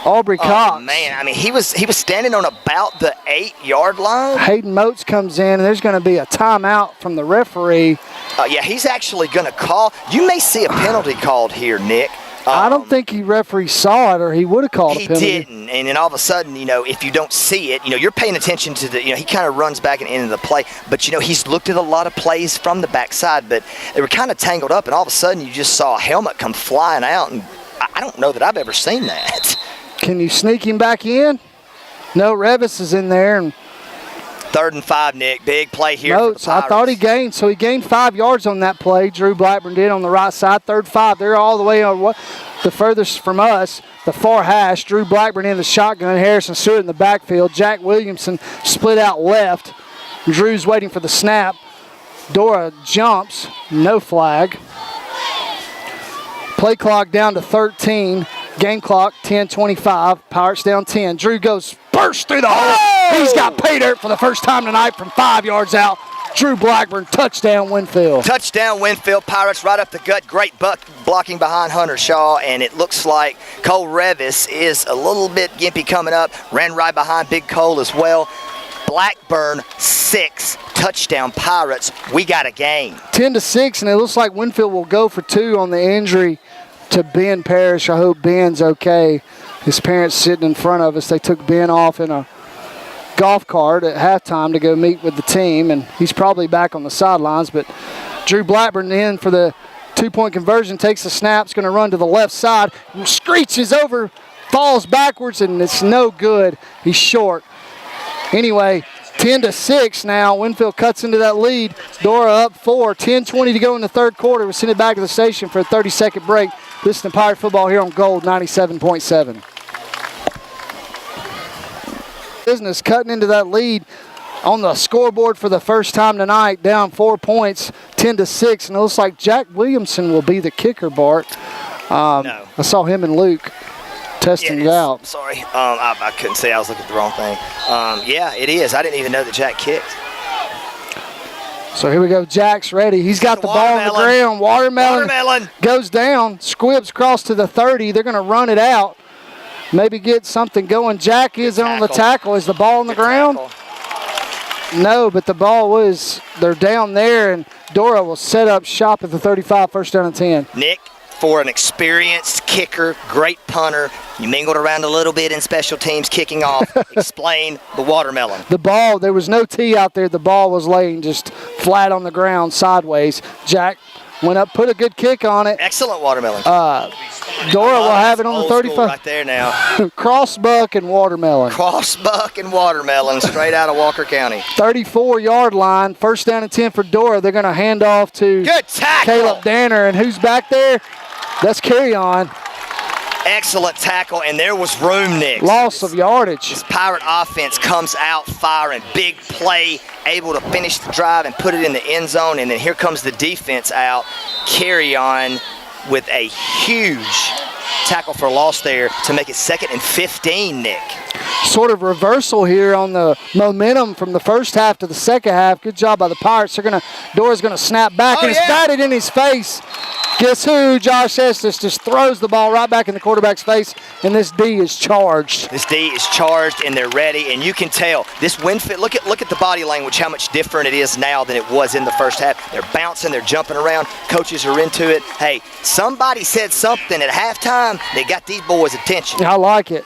Aubrey Cox. Oh, man. I mean, he was standing on about the 8-yard line. Hayden Moats comes in, and there's going to be a timeout from the referee. Yeah, he's actually going to call. You may see a penalty called here, Nick. I don't think referee saw it, or he would have called a penalty. He didn't, and then all of a sudden, if you don't see it, you're paying attention to he kind of runs back and into the play, but he's looked at a lot of plays from the backside, but they were kind of tangled up, and all of a sudden you just saw a helmet come flying out, and I don't know that I've ever seen that. Can you sneak him back in? No, Revis is in there, and 3rd and 5, Nick. Big play here for the Pirates. I thought he gained. So he gained 5 yards on that play. Drew Blackburn did on the right side. 3rd 5. They're all the way on the furthest from us, the far hash. Drew Blackburn in the shotgun. Harrison Stewart in the backfield. Jack Williamson split out left. Drew's waiting for the snap. Dora jumps. No flag. Play clock down to 13. Game clock, 10:25. Pirates down 10. Drew goes burst through the hole. He's got pay dirt for the first time tonight from 5 yards out. Drew Blackburn, touchdown Winfield. Touchdown Winfield. Pirates right up the gut. Great blocking behind Hunter Shaw, and it looks like Cole Revis is a little bit gimpy coming up. Ran right behind Big Cole as well. Blackburn 6, touchdown Pirates. We got a game. 10-6, and it looks like Winfield will go for 2 on the injury to Ben Parrish. I hope Ben's okay. His parents sitting in front of us. They took Ben off in a golf cart at halftime to go meet with the team, and he's probably back on the sidelines. But Drew Blackburn in for the 2-point conversion, takes the snap, is going to run to the left side, screeches over, falls backwards, and it's no good. He's short. Anyway, 10-6 now. Winfield cuts into that lead. Dora up 4, 10:20 to go in the third quarter. We'll send it back to the station for a 30-second break. Listen to Pirate Football here on Gold 97.7. Business cutting into that lead on the scoreboard for the first time tonight, down 4 points, 10-6, and it looks like Jack Williamson will be the kicker, Bart. No. I saw him and Luke testing it out. Sorry, I couldn't see. I was looking at the wrong thing. Yeah, it is. I didn't even know that Jack kicked. So here we go. Jack's ready. He's got the ball on the ground. Watermelon goes down. Squibs across to the 30. They're going to run it out. Maybe get something going. Jack is on the tackle. Is the ball on the ground? No, but the ball was. They're down there, and Dora will set up shop at the 35, first down and 10. Nick, for an experienced kicker, great punter, you mingled around a little bit in special teams kicking off. Explain the watermelon. The ball, there was no tee out there. The ball was laying just flat on the ground sideways. Jack went up, put a good kick on it. Excellent watermelon. Dora will have it on the 35. Right there now. Crossbuck and watermelon. Crossbuck and watermelon straight out of Walker County. 34-yard line, first down and 10 for Dora. They're going to hand off to good tackle. Caleb Danner. And who's back there? That's Carry On. Excellent tackle, and there was room, Nick. Loss of yardage. This Pirate offense comes out firing. Big play, able to finish the drive and put it in the end zone, and then here comes the defense out. Carry On with a huge tackle for loss there to make it 2nd and 15, Nick. Sort of reversal here on the momentum from the first half to the second half. Good job by the Pirates. Dora's going to snap back, and it's batted in his face. Guess who? Josh Estes just throws the ball right back in the quarterback's face, and this D is charged. This D is charged, and they're ready, and you can tell. This Winfield, look at the body language, how much different it is now than it was in the first half. They're bouncing, they're jumping around. Coaches are into it. Hey, somebody said something at halftime. They got these boys' attention. I like it.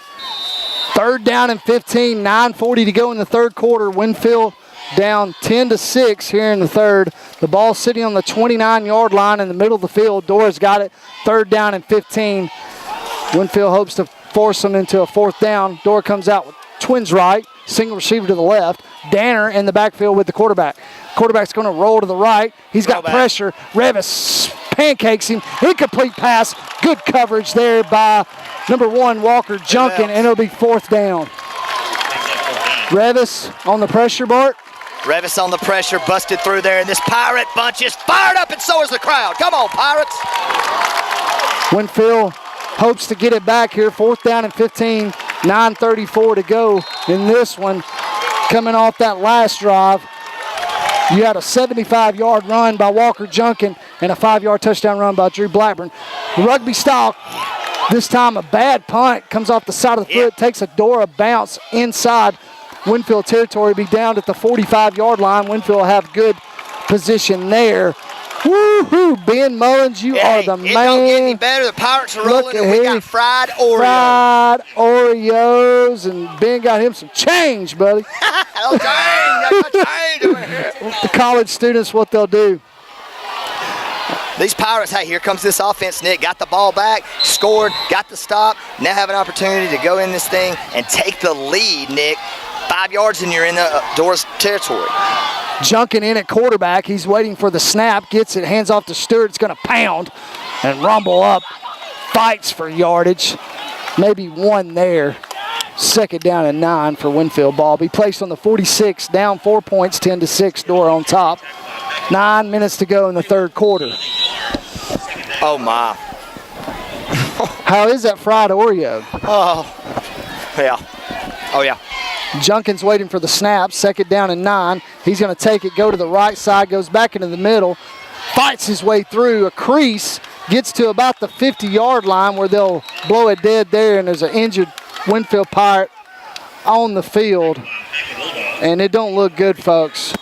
Third down and 15, 9:40 to go in the third quarter. Winfield down 10-6 here in the third. The ball sitting on the 29-yard line in the middle of the field. Dora's got it. Third down and 15. Winfield hopes to force them into a fourth down. Dora comes out with twins right, single receiver to the left. Danner in the backfield with the quarterback. Quarterback's going to roll to the right. He's got pressure. Revis pancakes him. Incomplete pass. Good coverage there by number 1, Walker Junkin, and it'll be fourth down. Revis on the pressure, Bart. Revis on the pressure, busted through there, and this Pirate bunch is fired up, and so is the crowd. Come on, Pirates. Winfield hopes to get it back here. Fourth down and 15, 9:34 to go in this one. Coming off that last drive, you had a 75-yard run by Walker Junkin and a 5-yard touchdown run by Drew Blackburn. Rugby style, this time a bad punt, comes off the side of the foot, takes a Dora bounce inside Winfield territory, be down at the 45-yard line. Winfield will have good position there. Woo-hoo, Ben Mullins, you are the man. It don't get any better. The Pirates are rolling, and we got fried Oreos. Fried Oreos, and Ben got him some change, buddy. The college students, what they'll do. These Pirates, hey, here comes this offense, Nick. Got the ball back, scored, got the stop. Now have an opportunity to go in this thing and take the lead, Nick. 5 yards and you're in the Dora's territory. Junkin in at quarterback. He's waiting for the snap. Gets it, hands off to Stewart. It's going to pound and rumble up. Fights for yardage. Maybe one there. Second down and 9 for Winfield. Ball be placed on the 46. Down 4 points, 10-6. Dora on top. 9 minutes to go in the third quarter. Oh, my. How is that fried Oreo? Oh, yeah. Oh, yeah. Junkin's waiting for the snap. 2nd down and 9. He's going to take it, go to the right side, goes back into the middle, fights his way through a crease, gets to about the 50-yard line where they'll blow it dead there, and there's an injured Winfield Pirate on the field. And it don't look good, folks.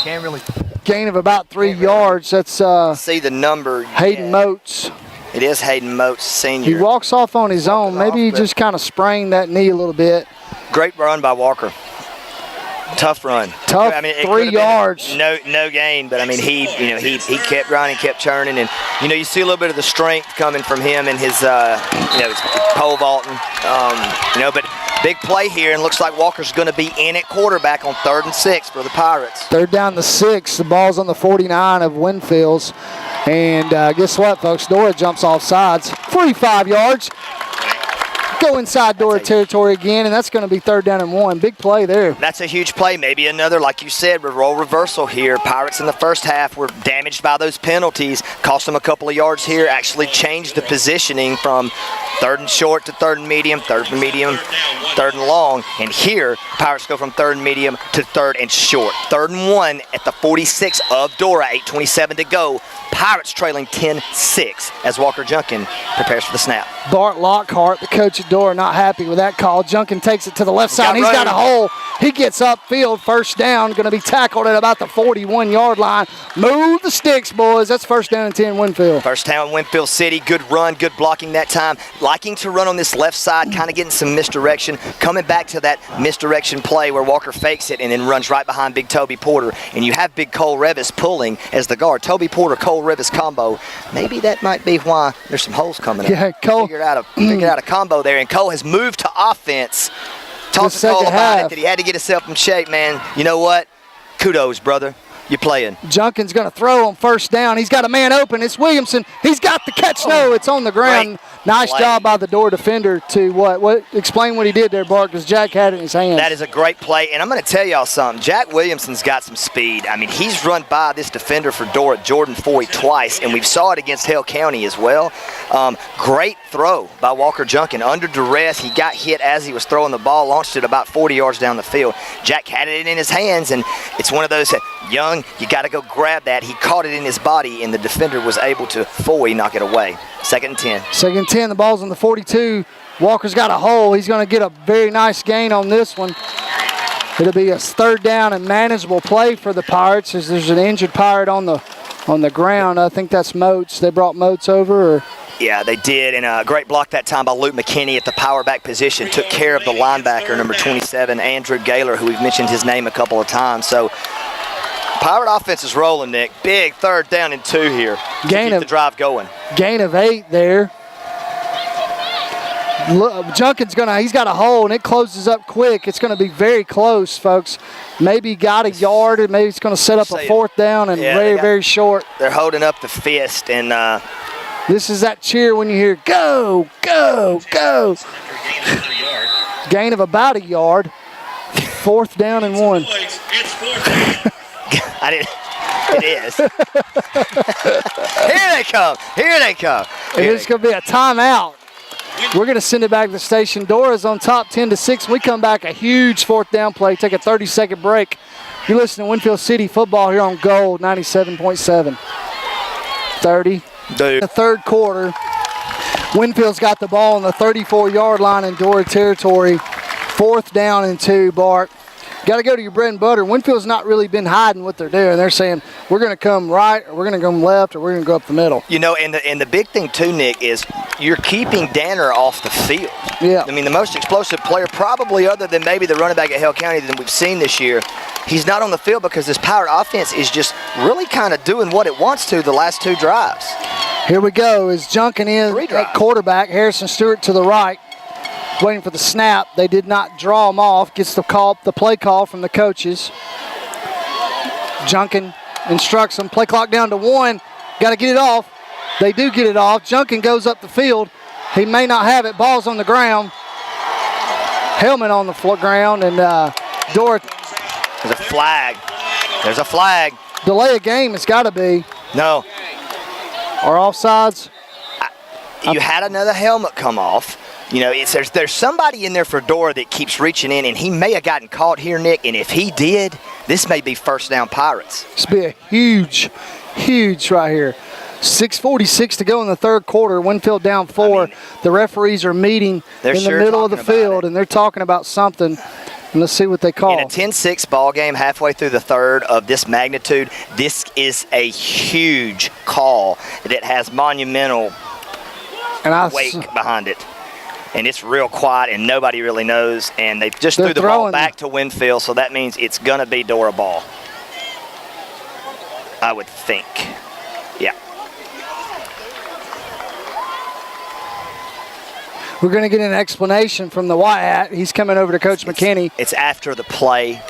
Can't really Gain of about 3 yards. That's see the number. Hayden Moats. It is Hayden Moats, senior. He walks off on his own. Walking Maybe he off, but- just kind of sprained that knee a little bit. Great run by Walker. Tough run. Tough, I mean, it 3 could have been yards. No gain, but I mean, he kept running, kept churning, and you see a little bit of the strength coming from him and his his pole vaulting. But big play here, and looks like Walker's going to be in at quarterback on 3rd and 6 for the Pirates. 3rd down to 6. The ball's on the 49 of Winfield's. And guess what, folks? Dora jumps off sides. 45 yards. Go inside Dora territory again, and that's going to be 3rd down and 1. Big play there. That's a huge play. Maybe another, like you said, role reversal here. Pirates in the first half were damaged by those penalties. Cost them a couple of yards here. Actually changed the positioning from 3rd and short to 3rd and medium, 3rd and medium, 3rd and long. And here, Pirates go from 3rd and medium to 3rd and short. 3rd and 1 at the 46 of Dora. 8:27 to go. Pirates trailing 10-6 as Walker Junkin prepares for the snap. Bart Lockhart, the coach at Dora, not happy with that call. Junkin takes it to the left side. He's got a hole. He gets upfield. 1st down. Going to be tackled at about the 41-yard line. Move the sticks, boys. That's 1st down and 10, Winfield. 1st down, Winfield City. Good run, good blocking that time. Liking to run on this left side, kind of getting some misdirection. Coming back to that misdirection play where Walker fakes it and then runs right behind Big Toby Porter. And you have Big Cole Revis pulling as the guard. Toby Porter, Cole Revis combo. Maybe that might be why there's some holes coming up. Yeah, Cole. Figured out a combo there, and Cole has moved to offense. Talk to Cole about it, that he had to get himself in shape, man. You know what? Kudos, brother. You're playing. Junkin's going to throw on 1st down. He's got a man open. It's Williamson. He's got the catch. No, it's on the ground. Nice job by the Dora defender to what? Explain what he did there, Bart, because Jack had it in his hands. That is a great play, and I'm going to tell y'all something. Jack Williamson's got some speed. I mean, he's run by this defender for Dora, Jordan Foy, twice, and we saw it against Hale County as well. Great throw by Walker Junkin. Under duress, he got hit as he was throwing the ball, launched it about 40 yards down the field. Jack had it in his hands, and it's one of those that, young, you got to go grab that. He caught it in his body, and the defender was able to Foy knock it away. 2nd and 10. 2nd and 10. The ball's on the 42. Walker's got a hole. He's going to get a very nice gain on this one. It'll be a 3rd down and manageable play for the Pirates as there's an injured Pirate on the ground. I think that's Moats. They brought Moats over. Or yeah, they did, and a great block that time by Luke McKinney at the power back position. Took care of the linebacker, number 27, Andrew Gaylor, who we've mentioned his name a couple of times. So Pirate offense is rolling, Nick. Big 3rd down and 2 here. Keep the drive going. Gain of 8 there. Junkin's he's got a hole, and it closes up quick. It's going to be very close, folks. Maybe got a yard, and maybe it's going to set up a 4th down and very short. They're holding up the fist, and this is that cheer when you hear, go, go, go. Gain of about a yard. 4th down and 1. It is. Here they come. And it's going to be a timeout. We're going to send it back to the station. Dora's on top 10-6. We come back, a huge 4th down play. Take a 30-second break. You're listening to Winfield City football here on Gold 97.7. 30. Dude. The 3rd quarter. Winfield's got the ball on the 34-yard line in Dora territory. 4th down and 2, Bart. Got to go to your bread and butter. Winfield's not really been hiding what they're doing. They're saying, we're going to come right, or we're going to come left, or we're going to go up the middle. And the big thing, too, Nick, is you're keeping Danner off the field. Yeah. I mean, the most explosive player, probably other than maybe the running back at Hale County than we've seen this year, he's not on the field because this Pirate offense is just really kind of doing what it wants to the last 2 drives. Here we go. Is Junkin in at quarterback. Harrison Stewart to the right. Waiting for the snap. They did not draw him off. Gets the play call from the coaches. Junkin instructs them. Play clock down to 1. Got to get it off. They do get it off. Junkin goes up the field. He may not have it. Ball's on the ground. Helmet on the ground. And Dora. There's a flag. Delay a game. It's got to be. No. Or offsides. You had another helmet come off. You know, there's somebody in there for Dora that keeps reaching in, and he may have gotten caught here, Nick. And if he did, this may be first down Pirates. This be a huge right here. 6:46 to go in the third quarter. Winfield down 4. The referees are meeting in the middle of the field, and they're talking about something. And let's see what they call. In a 10-6 ball game, halfway through the third of this magnitude, this is a huge call that has monumental weight behind it. And it's real quiet, and nobody really knows. And they just threw the ball back to Winfield, so that means it's going to be Dora ball, I would think. Yeah. We're going to get an explanation from the White Hat. He's coming over to Coach McKinney. It's after the play,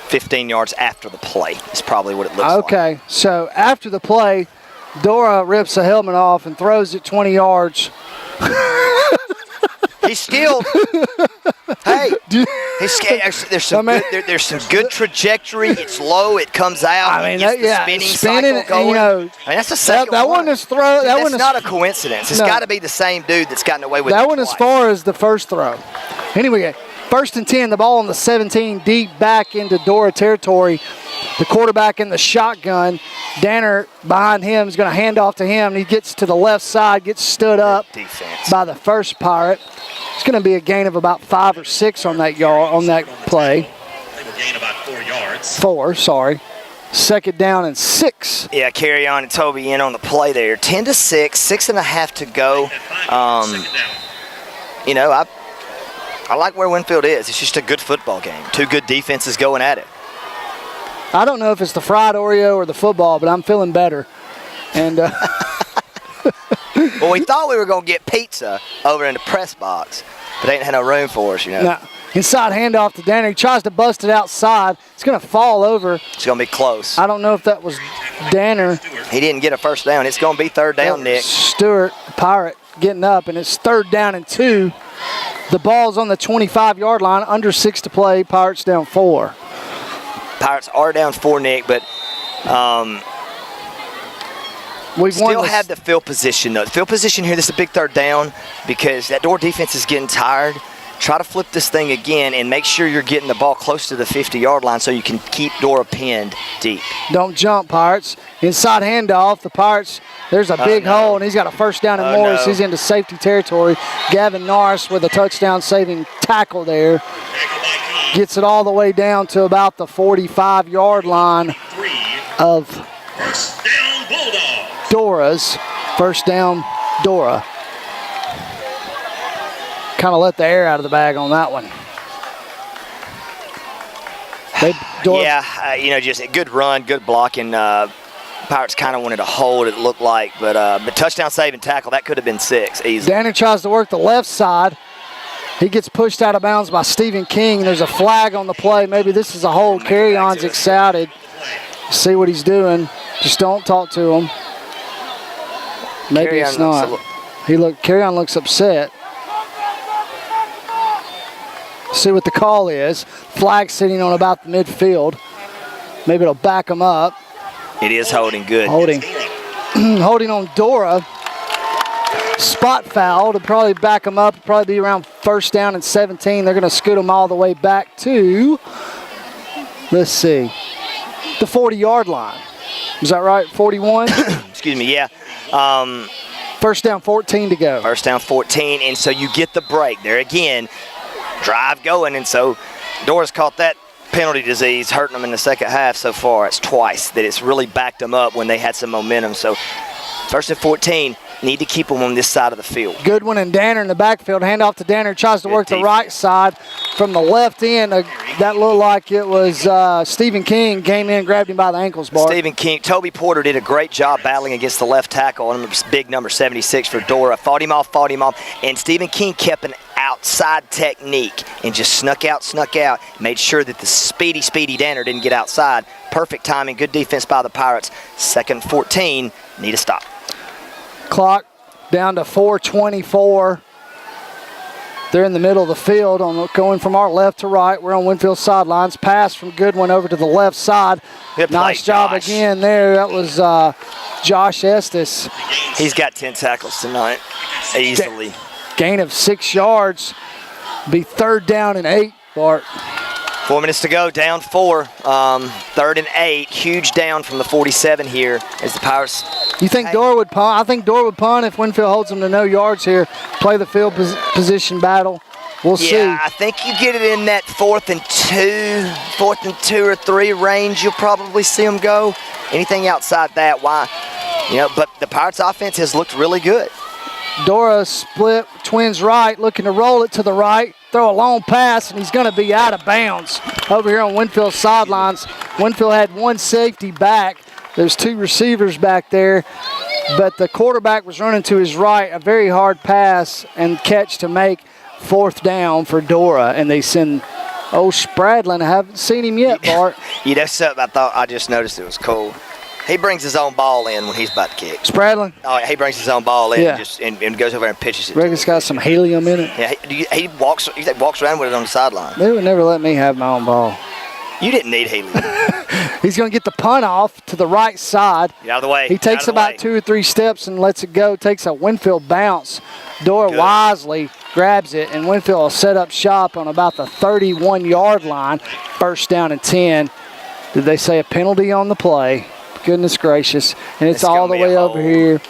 15 yards after the play is probably what it looks like. Okay, so after the play, Dora rips a helmet off and throws it 20 yards. He's skilled. Hey, he's skilled. There's some good trajectory. It's low. It comes out. I mean, spinning cycle going. You know, that's the second that one is throw. That's not a coincidence. It's got to be the same dude that's gotten away with that it one twice. as far as the first throw. Anyway, 1st and 10. The ball on the 17, deep back into Dora territory. The quarterback in the shotgun. Danner behind him is going to hand off to him. He gets to the left side, gets stood up by the first Pirate. It's going to be a gain of about 5 or 6 on that play. They will gain about 4 yards. 4, sorry. 2nd down and 6. Yeah, carry on and Toby in on the play there. 10-6, 6.5 to go. You know, I like where Winfield is. It's just a good football game. 2 good defenses going at it. I don't know if it's the fried Oreo or the football, but I'm feeling better. And well, we thought we were going to get pizza over in the press box, but they ain't had no room for us, you know. No. Inside handoff to Danner. He tries to bust it outside. It's going to fall over. It's going to be close. I don't know if that was Danner. He didn't get a first down. It's going to be 3rd down, Nick. Stewart, Pirate, getting up, and it's 3rd down and 2. The ball's on the 25-yard line. Under 6 to play. Pirates down 4. Pirates are down 4, Nick, but we still have the field position, though. The field position here, this is a big 3rd down because that Dora defense is getting tired. Try to flip this thing again and make sure you're getting the ball close to the 50-yard line so you can keep Dora pinned deep. Don't jump, Pirates. Inside handoff, the Pirates, there's a big hole, and he's got a 1st down and more as he's into safety territory. Gavin Norris with a touchdown-saving tackle there. Gets it all the way down to about the 45-yard line of Dora's. 1st down, Dora. Kind of let the air out of the bag on that one. Just a good run, good blocking. Pirates kind of wanted to hold, it looked like, but touchdown saving tackle, that could have been 6 easily. Danner tries to work the left side. He gets pushed out of bounds by Stephen King. There's a flag on the play. Maybe this is a hold. Carry-on's excited. See what he's doing. Just don't talk to him. Maybe it's not. Carry-on looks upset. See what the call is. Flag sitting on about the midfield. Maybe it'll back him up. It is holding good. Holding on Dora. Spot foul to probably back him up. Probably be around 1st down and 17. They're going to scoot him all the way back to, let's see, the 40-yard line. Is that right? 41? Excuse me, yeah. 1st down, 14 to go. 1st down, 14, and so you get the break. There again, drive going, and so Dora's caught that penalty disease, hurting them in the second half so far. It's twice that it's really backed them up when they had some momentum. So 1st and 14, need to keep them on this side of the field. Goodwin and Danner in the backfield. Handoff to Danner. Tries to work the right side from the left end. That looked like it was Stephen King came in and grabbed him by the ankles, Bart. Stephen King. Toby Porter did a great job battling against the left tackle. Big number 76 for Dora. Fought him off. And Stephen King kept an outside technique and just snuck out. Made sure that the speedy Danner didn't get outside. Perfect timing. Good defense by the Pirates. 2nd 14. Need a stop. Clock down to 4:24. They're in the middle of the field, going from our left to right. We're on Winfield sidelines. Pass from Goodwin over to the left side. Good play, nice job Josh. again there. That was Josh Estes. He's got 10 tackles tonight, easily. Gain of 6 yards. Be 3rd down and 8, Bart. 4 minutes to go, down 4. 3rd and 8, huge down from the 47 here as the Pirates. You think Dora would punt? I think Dora would punt if Winfield holds them to no yards here. Play the field position battle. We'll see. Yeah, I think you get it in that 4th and 2 or 3 range, you'll probably see them go. Anything outside that, why? But the Pirates offense has looked really good. Dora split twins right, looking to roll it to the right, throw a long pass, and he's going to be out of bounds over here on Winfield's sidelines. Winfield had 1 safety back. There's 2 receivers back there, but the quarterback was running to his right, a very hard pass and catch to make 4th down for Dora, and they send Spradlin. I haven't seen him yet, Bart. That's something I just noticed it was cool. He brings his own ball in when he's about to kick. Spradlin? Oh, he brings his own ball in Yeah. and goes over and pitches it. Reckon it's got some helium in it. Yeah, he walks around with it on the sideline. They would never let me have my own ball. You didn't need helium. He's going to get the punt off to the right side. Get out of the way. He takes about 2 or 3 steps and lets it go. Takes a Winfield bounce. Dora wisely grabs it, and Winfield will set up shop on about the 31-yard line. 1st down and 10. Did they say a penalty on the play? Goodness gracious. And it's all the way over here.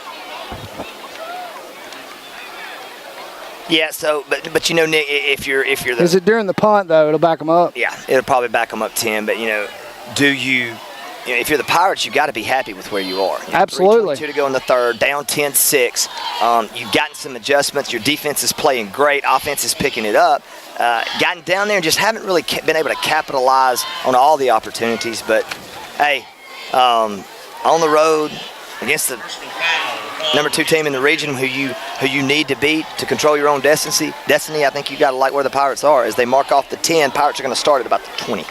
Yeah, so, but Nick, if you're the... Is it during the punt, though? It'll back them up? Yeah, it'll probably back them up 10, but, if you're the Pirates, you've got to be happy with where you are. Absolutely. 3:22 to go in the 3rd, down 10-6. You've gotten some adjustments. Your defense is playing great. Offense is picking it up. Gotten down there and just haven't really been able to capitalize on all the opportunities. But, hey, on the road against the number 2 team in the region who you need to beat to control your own destiny, I think you got to like where the Pirates are. As they mark off the 10, Pirates are going to start at about the 20.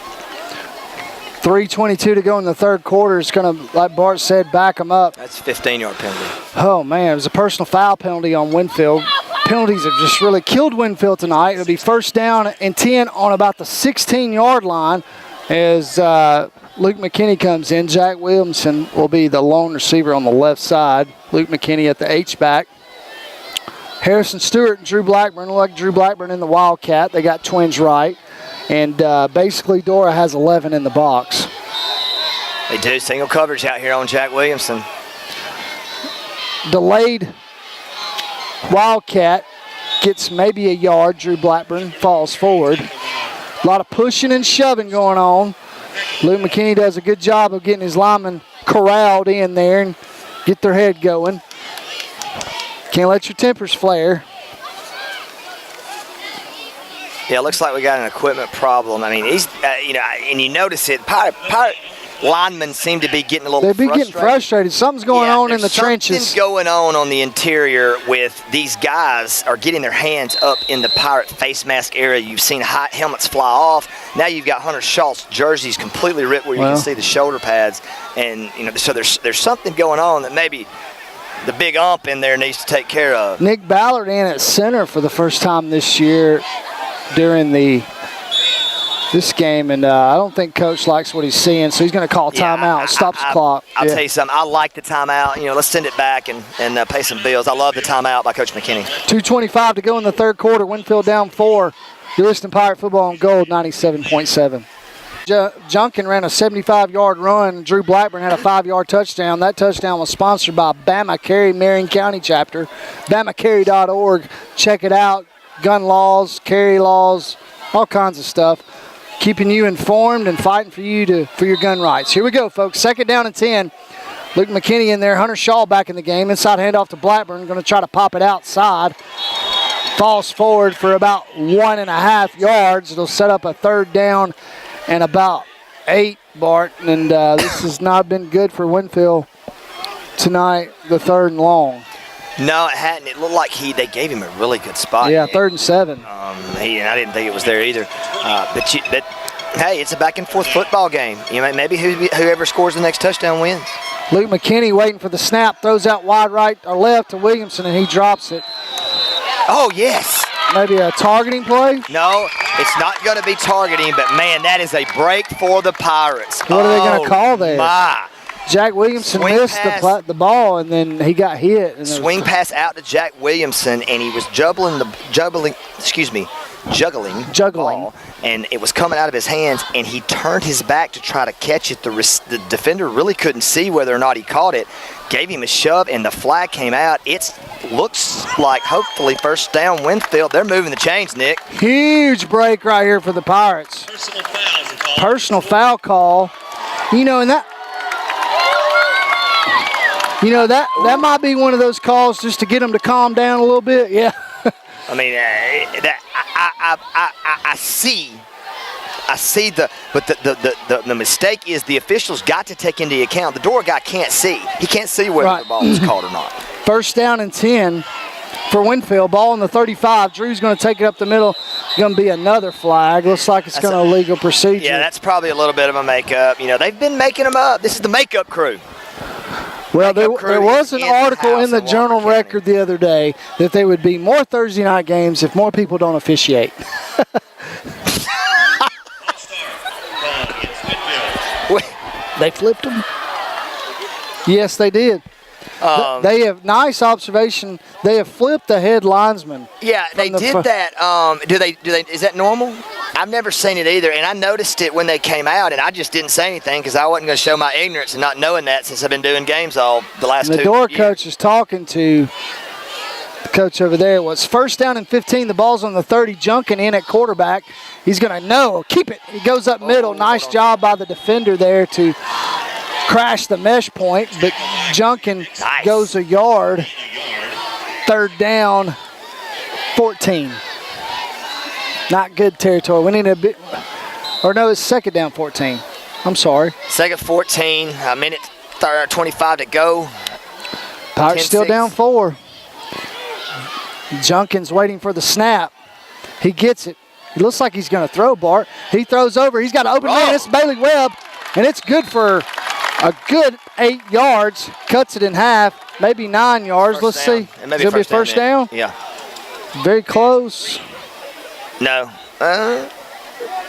3:22 to go in the 3rd quarter. It's going to, like Bart said, back them up. That's a 15-yard penalty. Oh, man, it was a personal foul penalty on Winfield. Penalties have just really killed Winfield tonight. It'll be 1st down and 10 on about the 16-yard line as Luke McKinney comes in. Jack Williamson will be the lone receiver on the left side. Luke McKinney at the H-back. Harrison Stewart and Drew Blackburn. Like Drew Blackburn in the Wildcat. They got twins right. And basically Dora has 11 in the box. They do. Single coverage out here on Jack Williamson. Delayed Wildcat gets maybe a yard. Drew Blackburn falls forward. A lot of pushing and shoving going on. Luke McKinney does a good job of getting his linemen corralled in there and get their head going. Can't let your tempers flare. Yeah, it looks like we got an equipment problem. I mean, he's, and you notice it. Pirate linemen seem to be getting a little frustrated. They've been getting frustrated. Something's going on in the trenches. Something's going on the interior with these guys are getting their hands up in the Pirate face mask area. You've seen hot helmets fly off. Now you've got Hunter Schultz jerseys completely ripped where you can see the shoulder pads. And, so there's something going on that maybe the big ump in there needs to take care of. Nick Ballard in at center for the first time this year during this game, and I don't think Coach likes what he's seeing, so he's going to call timeout. Stops the clock. I'll tell you something. I like the timeout. Let's send it back and pay some bills. I love the timeout by Coach McKinney. 2:25 to go in the 3rd quarter. Winfield down 4. You're listening to Pirate Football on Gold 97.7. Junkin ran a 75-yard run. Drew Blackburn had a 5-yard touchdown. That touchdown was sponsored by Bama Carry Marion County Chapter, bamacarry.org. Check it out. Gun laws, carry laws, all kinds of stuff. Keeping you informed and fighting for you for your gun rights. Here we go, folks. 2nd down and 10. Luke McKinney in there. Hunter Shaw back in the game. Inside handoff to Blackburn. Going to try to pop it outside. Falls forward for about 1.5 yards. It'll set up a 3rd down and about 8, Bart. And this has not been good for Winfield tonight, the 3rd and long. No, it hadn't. It looked like they gave him a really good spot. Yeah, 3rd and 7. I didn't think it was there either. But hey, it's a back-and-forth football game. Maybe whoever scores the next touchdown wins. Luke McKinney waiting for the snap, throws out wide right or left to Williamson, and he drops it. Oh, yes. maybe a targeting play? No, it's not going to be targeting, but man, that is a break for the Pirates. What are they going to call there? My. Jack Williamson Swing missed pass. the ball, and then he got hit. And Swing pass out to Jack Williamson, and he was juggling the ball, and it was coming out of his hands, and he turned his back to try to catch it. The defender really couldn't see whether or not he caught it, gave him a shove, and the flag came out. It looks like hopefully first down Winfield. They're moving the chains, Nick. Huge break right here for the Pirates. Personal foul call. You know, and that might be one of those calls just to get them to calm down a little bit. Yeah. I mean, I see the mistake is the officials got to take into account the Dora guy can't see. He can't see whether the ball was called or not. First down and 10 for Winfield. Ball on the 35. Drew's going to take it up the middle. Going to be another flag. Looks like it's going to legal procedure. Yeah, that's probably a little bit of a makeup. You know, they've been making them up. This is the makeup crew. Well, there was an article in the Journal Record the other day that there would be more Thursday night games if more people don't officiate. They flipped them? Yes, they did. They have, nice observation, they have flipped the head linesman. Yeah, they did that. Do they? Is that normal? I've never seen it either, and I noticed it when they came out, and I just didn't say anything because I wasn't going to show my ignorance and not knowing that since I've been doing games all the last 2 years. The Dora coach is talking to the coach over there. It was first down and 15. The ball's on the 30. Junkin in at quarterback. He's going to keep it. He goes up middle. Nice job by the defender there to crash the mesh point, but Junkin goes a yard. Third down, 14. Not good territory. We need a bit, it's second down 14. I'm sorry. Second 14, a minute 25 to go. Pirates still down 4. Junkin's waiting for the snap. He gets it. It looks like he's going to throw, Bart. He throws over. He's got an open man. It's Bailey Webb, and it's good for a good 8 yards. Cuts it in half, maybe 9 yards. Let's see. Is it be a first down? Yeah. Very close. No. But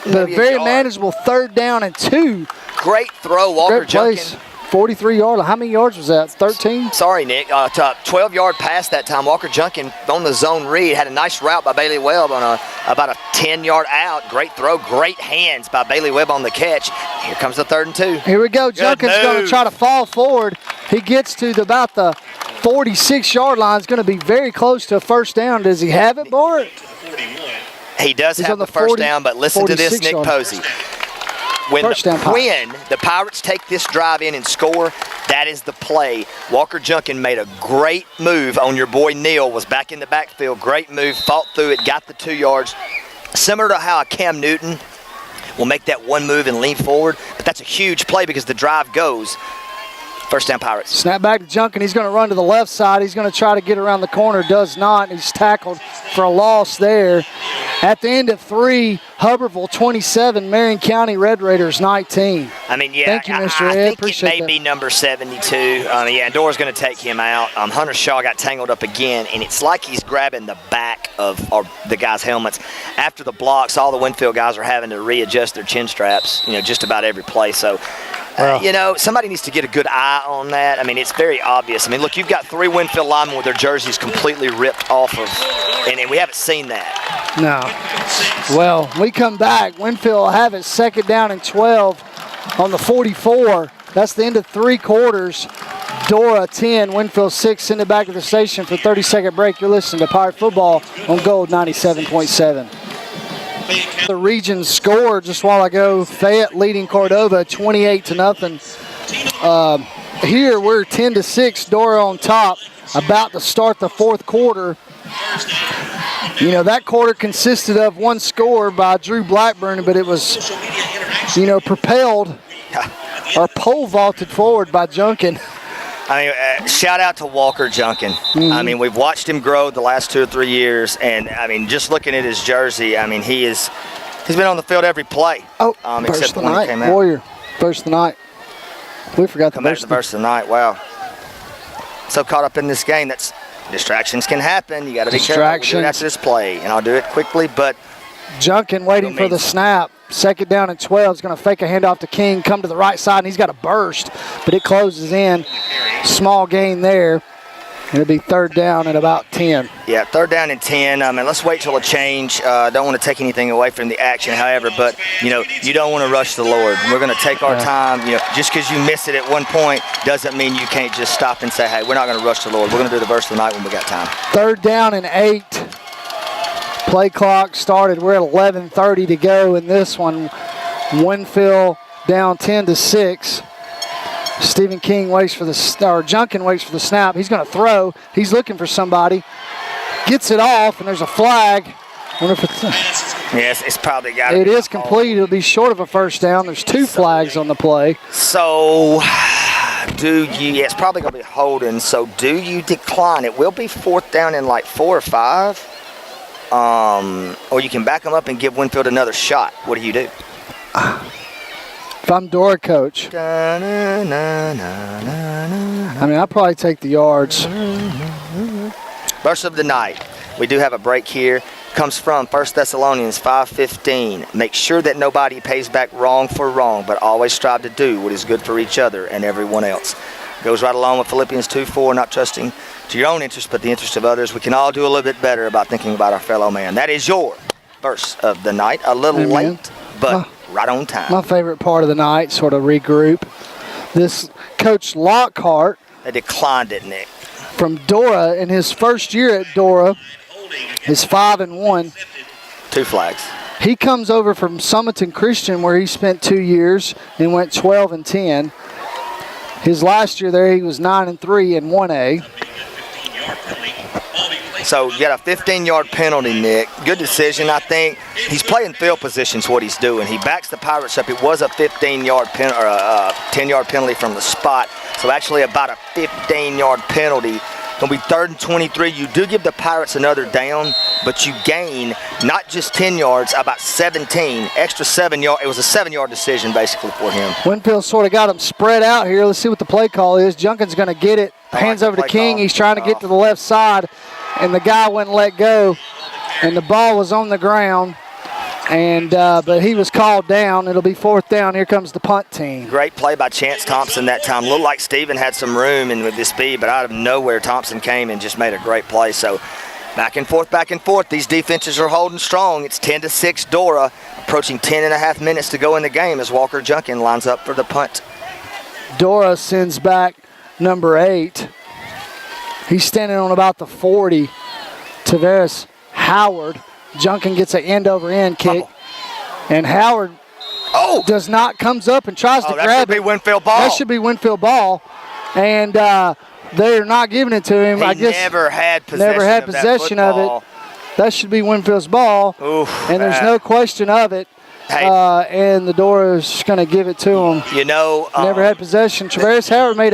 very manageable third down and 2. Great throw, Walker Junkin. 43-yard. How many yards was that? 13? Sorry, Nick. 12-yard pass that time. Walker Junkin on the zone read. Had a nice route by Bailey Webb on about a 10-yard out. Great throw. Great hands by Bailey Webb on the catch. Here comes the 3rd and 2. Here we go. Junkin's going to try to fall forward. He gets to about the 46-yard line. It's going to be very close to a first down. Does he have it, Bart? He does have the first down, but listen to this, Nick Posey. When the Pirates take this drive in and score, that is the play. Walker Junkin made a great move on your boy Neal, was back in the backfield. Great move, fought through it, got the 2 yards. Similar to how Cam Newton will make that one move and lean forward, but that's a huge play because the drive goes. First down, Pirates. Snap back to Junkin. He's going to run to the left side. He's going to try to get around the corner. Does not. He's tackled for a loss there. At the end of 3, Hubbardville 27, Marion County Red Raiders 19. I mean, yeah. Thank you, Mr. I Ed. think it may be number 72. And Dora's going to take him out. Hunter Shaw got tangled up again, and it's like he's grabbing the back of the guys' helmets. After the blocks, all the Winfield guys are having to readjust their chin straps, just about every play. So, somebody needs to get a good eye on that. I mean, it's very obvious. I mean, look, you've got 3 Winfield linemen with their jerseys completely ripped off of, and we haven't seen that. No. Well, we come back. Winfield will have it second down and 12 on the 44. That's the end of 3 quarters. Dora 10, Winfield 6. Send it back to the station for 30-second break. You're listening to Pirate Football on Gold 97.7. The region scored just a while ago. Fayette leading Cordova 28-0. Here we're 10-6. Dora on top, about to start the 4th quarter. That quarter consisted of 1 score by Drew Blackburn, but it was, propelled or pole vaulted forward by Junkin. I mean, shout out to Walker Junkin. Mm-hmm. I mean, we've watched him grow the last 2 or 3 years, and I mean, just looking at his jersey, I mean, he's been on the field every play. Except when he came out. Warrior, verse of the night. We forgot the verse. The verse of the night. Wow. So caught up in this game, that's Distractions can happen. You got to be careful. We'll do it Distractions. after this play, and I'll do it quickly, but Junkin waiting for the snap. Second down and 12. Is going to fake a handoff to King, come to the right side, and he's got a burst, but it closes in. Small gain there. It'll be third down at about 10. Yeah, third down and 10. And let's wait till a change. Don't want to take anything away from the action, however, but, you don't want to rush the Lord. We're going to take our time. Just because you miss it at one point doesn't mean you can't just stop and say, hey, we're not going to rush the Lord. We're going to do the verse of the night when we got time. Third down and 8. Play clock started. We're at 11:30 to go in this one. Winfield down 10-6. Stephen King waits for Junkin waits for the snap. He's going to throw. He's looking for somebody. Gets it off, and there's a flag. Wonder if it's yes, it's probably got it. It is complete. It'll be short of a first down. There's 2 flags on the play. So, it's probably going to be holding. So, do you decline? It will be fourth down in like 4 or 5. Or you can back them up and give Winfield another shot. What do you do? If I'm Dora coach, I'll probably take the yards. Verse of the night. We do have a break here. Comes from 1 Thessalonians 5:15. Make sure that nobody pays back wrong for wrong, but always strive to do what is good for each other and everyone else. Goes right along with Philippians 2:4, not trusting to your own interest, but the interest of others. We can all do a little bit better about thinking about our fellow man. That is your verse of the night. A little late, but right on time. My favorite part of the night, sort of regroup. This Coach Lockhart. They declined it, Nick. From Dora, in his first year at Dora, is 5-1. 2 flags. He comes over from Summerton Christian, where he spent 2 years and went 12-10. His last year there, he was 9-3 in 1A. So you got a 15-yard penalty, Nick. Good decision, I think. He's playing field positions, what he's doing. He backs the Pirates up. It was a 15-yard penalty or a 10-yard penalty from the spot. So actually about a 15-yard penalty. Going to be 3rd and 23. You do give the Pirates another down, but you gain not just 10 yards, about 17, extra 7 yards. It was a 7-yard decision basically for him. Winfield sort of got him spread out here. Let's see what the play call is. Junkin's going to get it. Hands over to King. He's trying to get to the left side, and the guy wouldn't let go, and the ball was on the ground. But he was called down. It'll be 4th down. Here comes the punt team. Great play by Chance Thompson that time. Looked like Steven had some room and with his speed, but out of nowhere, Thompson came and just made a great play. So back and forth. These defenses are holding strong. It's 10-6 Dora, approaching 10.5 minutes to go in the game as Walker Junkin lines up for the punt. Dora sends back number 8. He's standing on about the 40. Tavares Howard. Junkin gets an end-over-end kick, and Howard comes up and tries to grab it. That should be Winfield ball. That should be Winfield ball, and they're not giving it to him. I guess never had possession of it. That should be Winfield's ball, and there's no question of it. And the Dora is going to give it to him. Never had possession. Tavares Howard made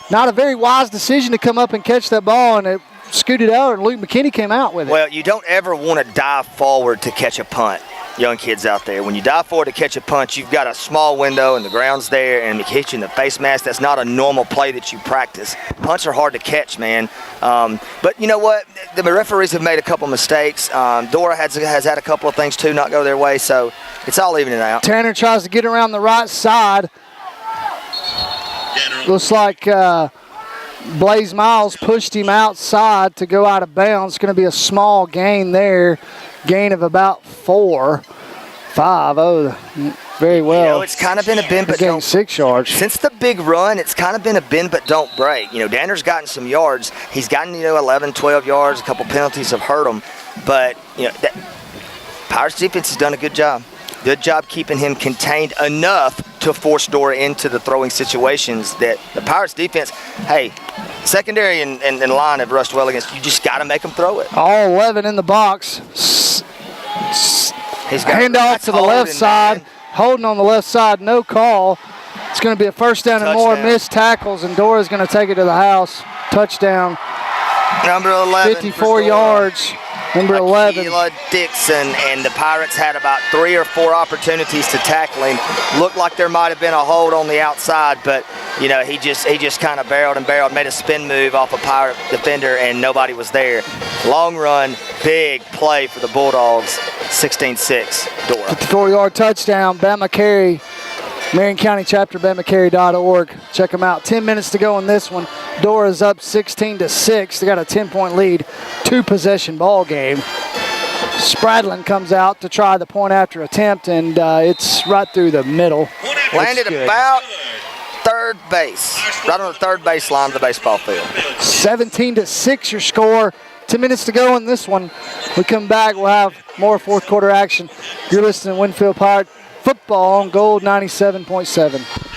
not a very wise decision to come up and catch that ball, and it scooted out, and Luke McKinney came out with it. Well, you don't ever want to dive forward to catch a punt, young kids out there. When you dive forward to catch a punt, you've got a small window, and the ground's there, and it hits you in the face mask. That's not a normal play that you practice. Punts are hard to catch, man. But you know what? The referees have made a couple mistakes. Dora has had a couple of things, too, not go their way, so it's all evening out. Tanner tries to get around the right side. Looks like Blaze Miles pushed him outside to go out of bounds. It's going to be a small gain there. Gain of about 4. 5. Oh, very well. It's kind of been a bend but don't. 6 yards. Since the big run, it's kind of been a bend but don't break. Danner's gotten some yards. He's gotten 11, 12 yards. A couple penalties have hurt him. But Pirates defense has done a good job. Good job keeping him contained enough to force Dora into the throwing situations that the Pirates defense, secondary and line have rushed well against. You just got to make them throw it. All 11 in the box. He's got handoff to the left side. Man. Holding on the left side, no call. It's going to be a first down and more. Missed tackles, and Dora's going to take it to the house. Touchdown. Number 11. 54 yards. Number 11. Aquila Dixon, and the Pirates had about 3 or 4 opportunities to tackle him. Looked like there might have been a hold on the outside, but he just kind of barreled and barreled, made a spin move off a Pirate defender, and nobody was there. Long run, big play for the Bulldogs. 16-6, Dora. 54-yard touchdown, Bama Carey. Marion County Chapter, BamaCarey.org. Check them out. 10 minutes to go in this one. Dora's up 16-6. They got a 10-point lead. 2-possession ball game. Spradlin comes out to try the point after attempt, and it's right through the middle. Landed about third base, right on the third baseline of the baseball field. 17-6 your score. 10 minutes to go in this one. We come back, we'll have more fourth quarter action. You're listening to Winfield Pirate Football on Gold 97.7.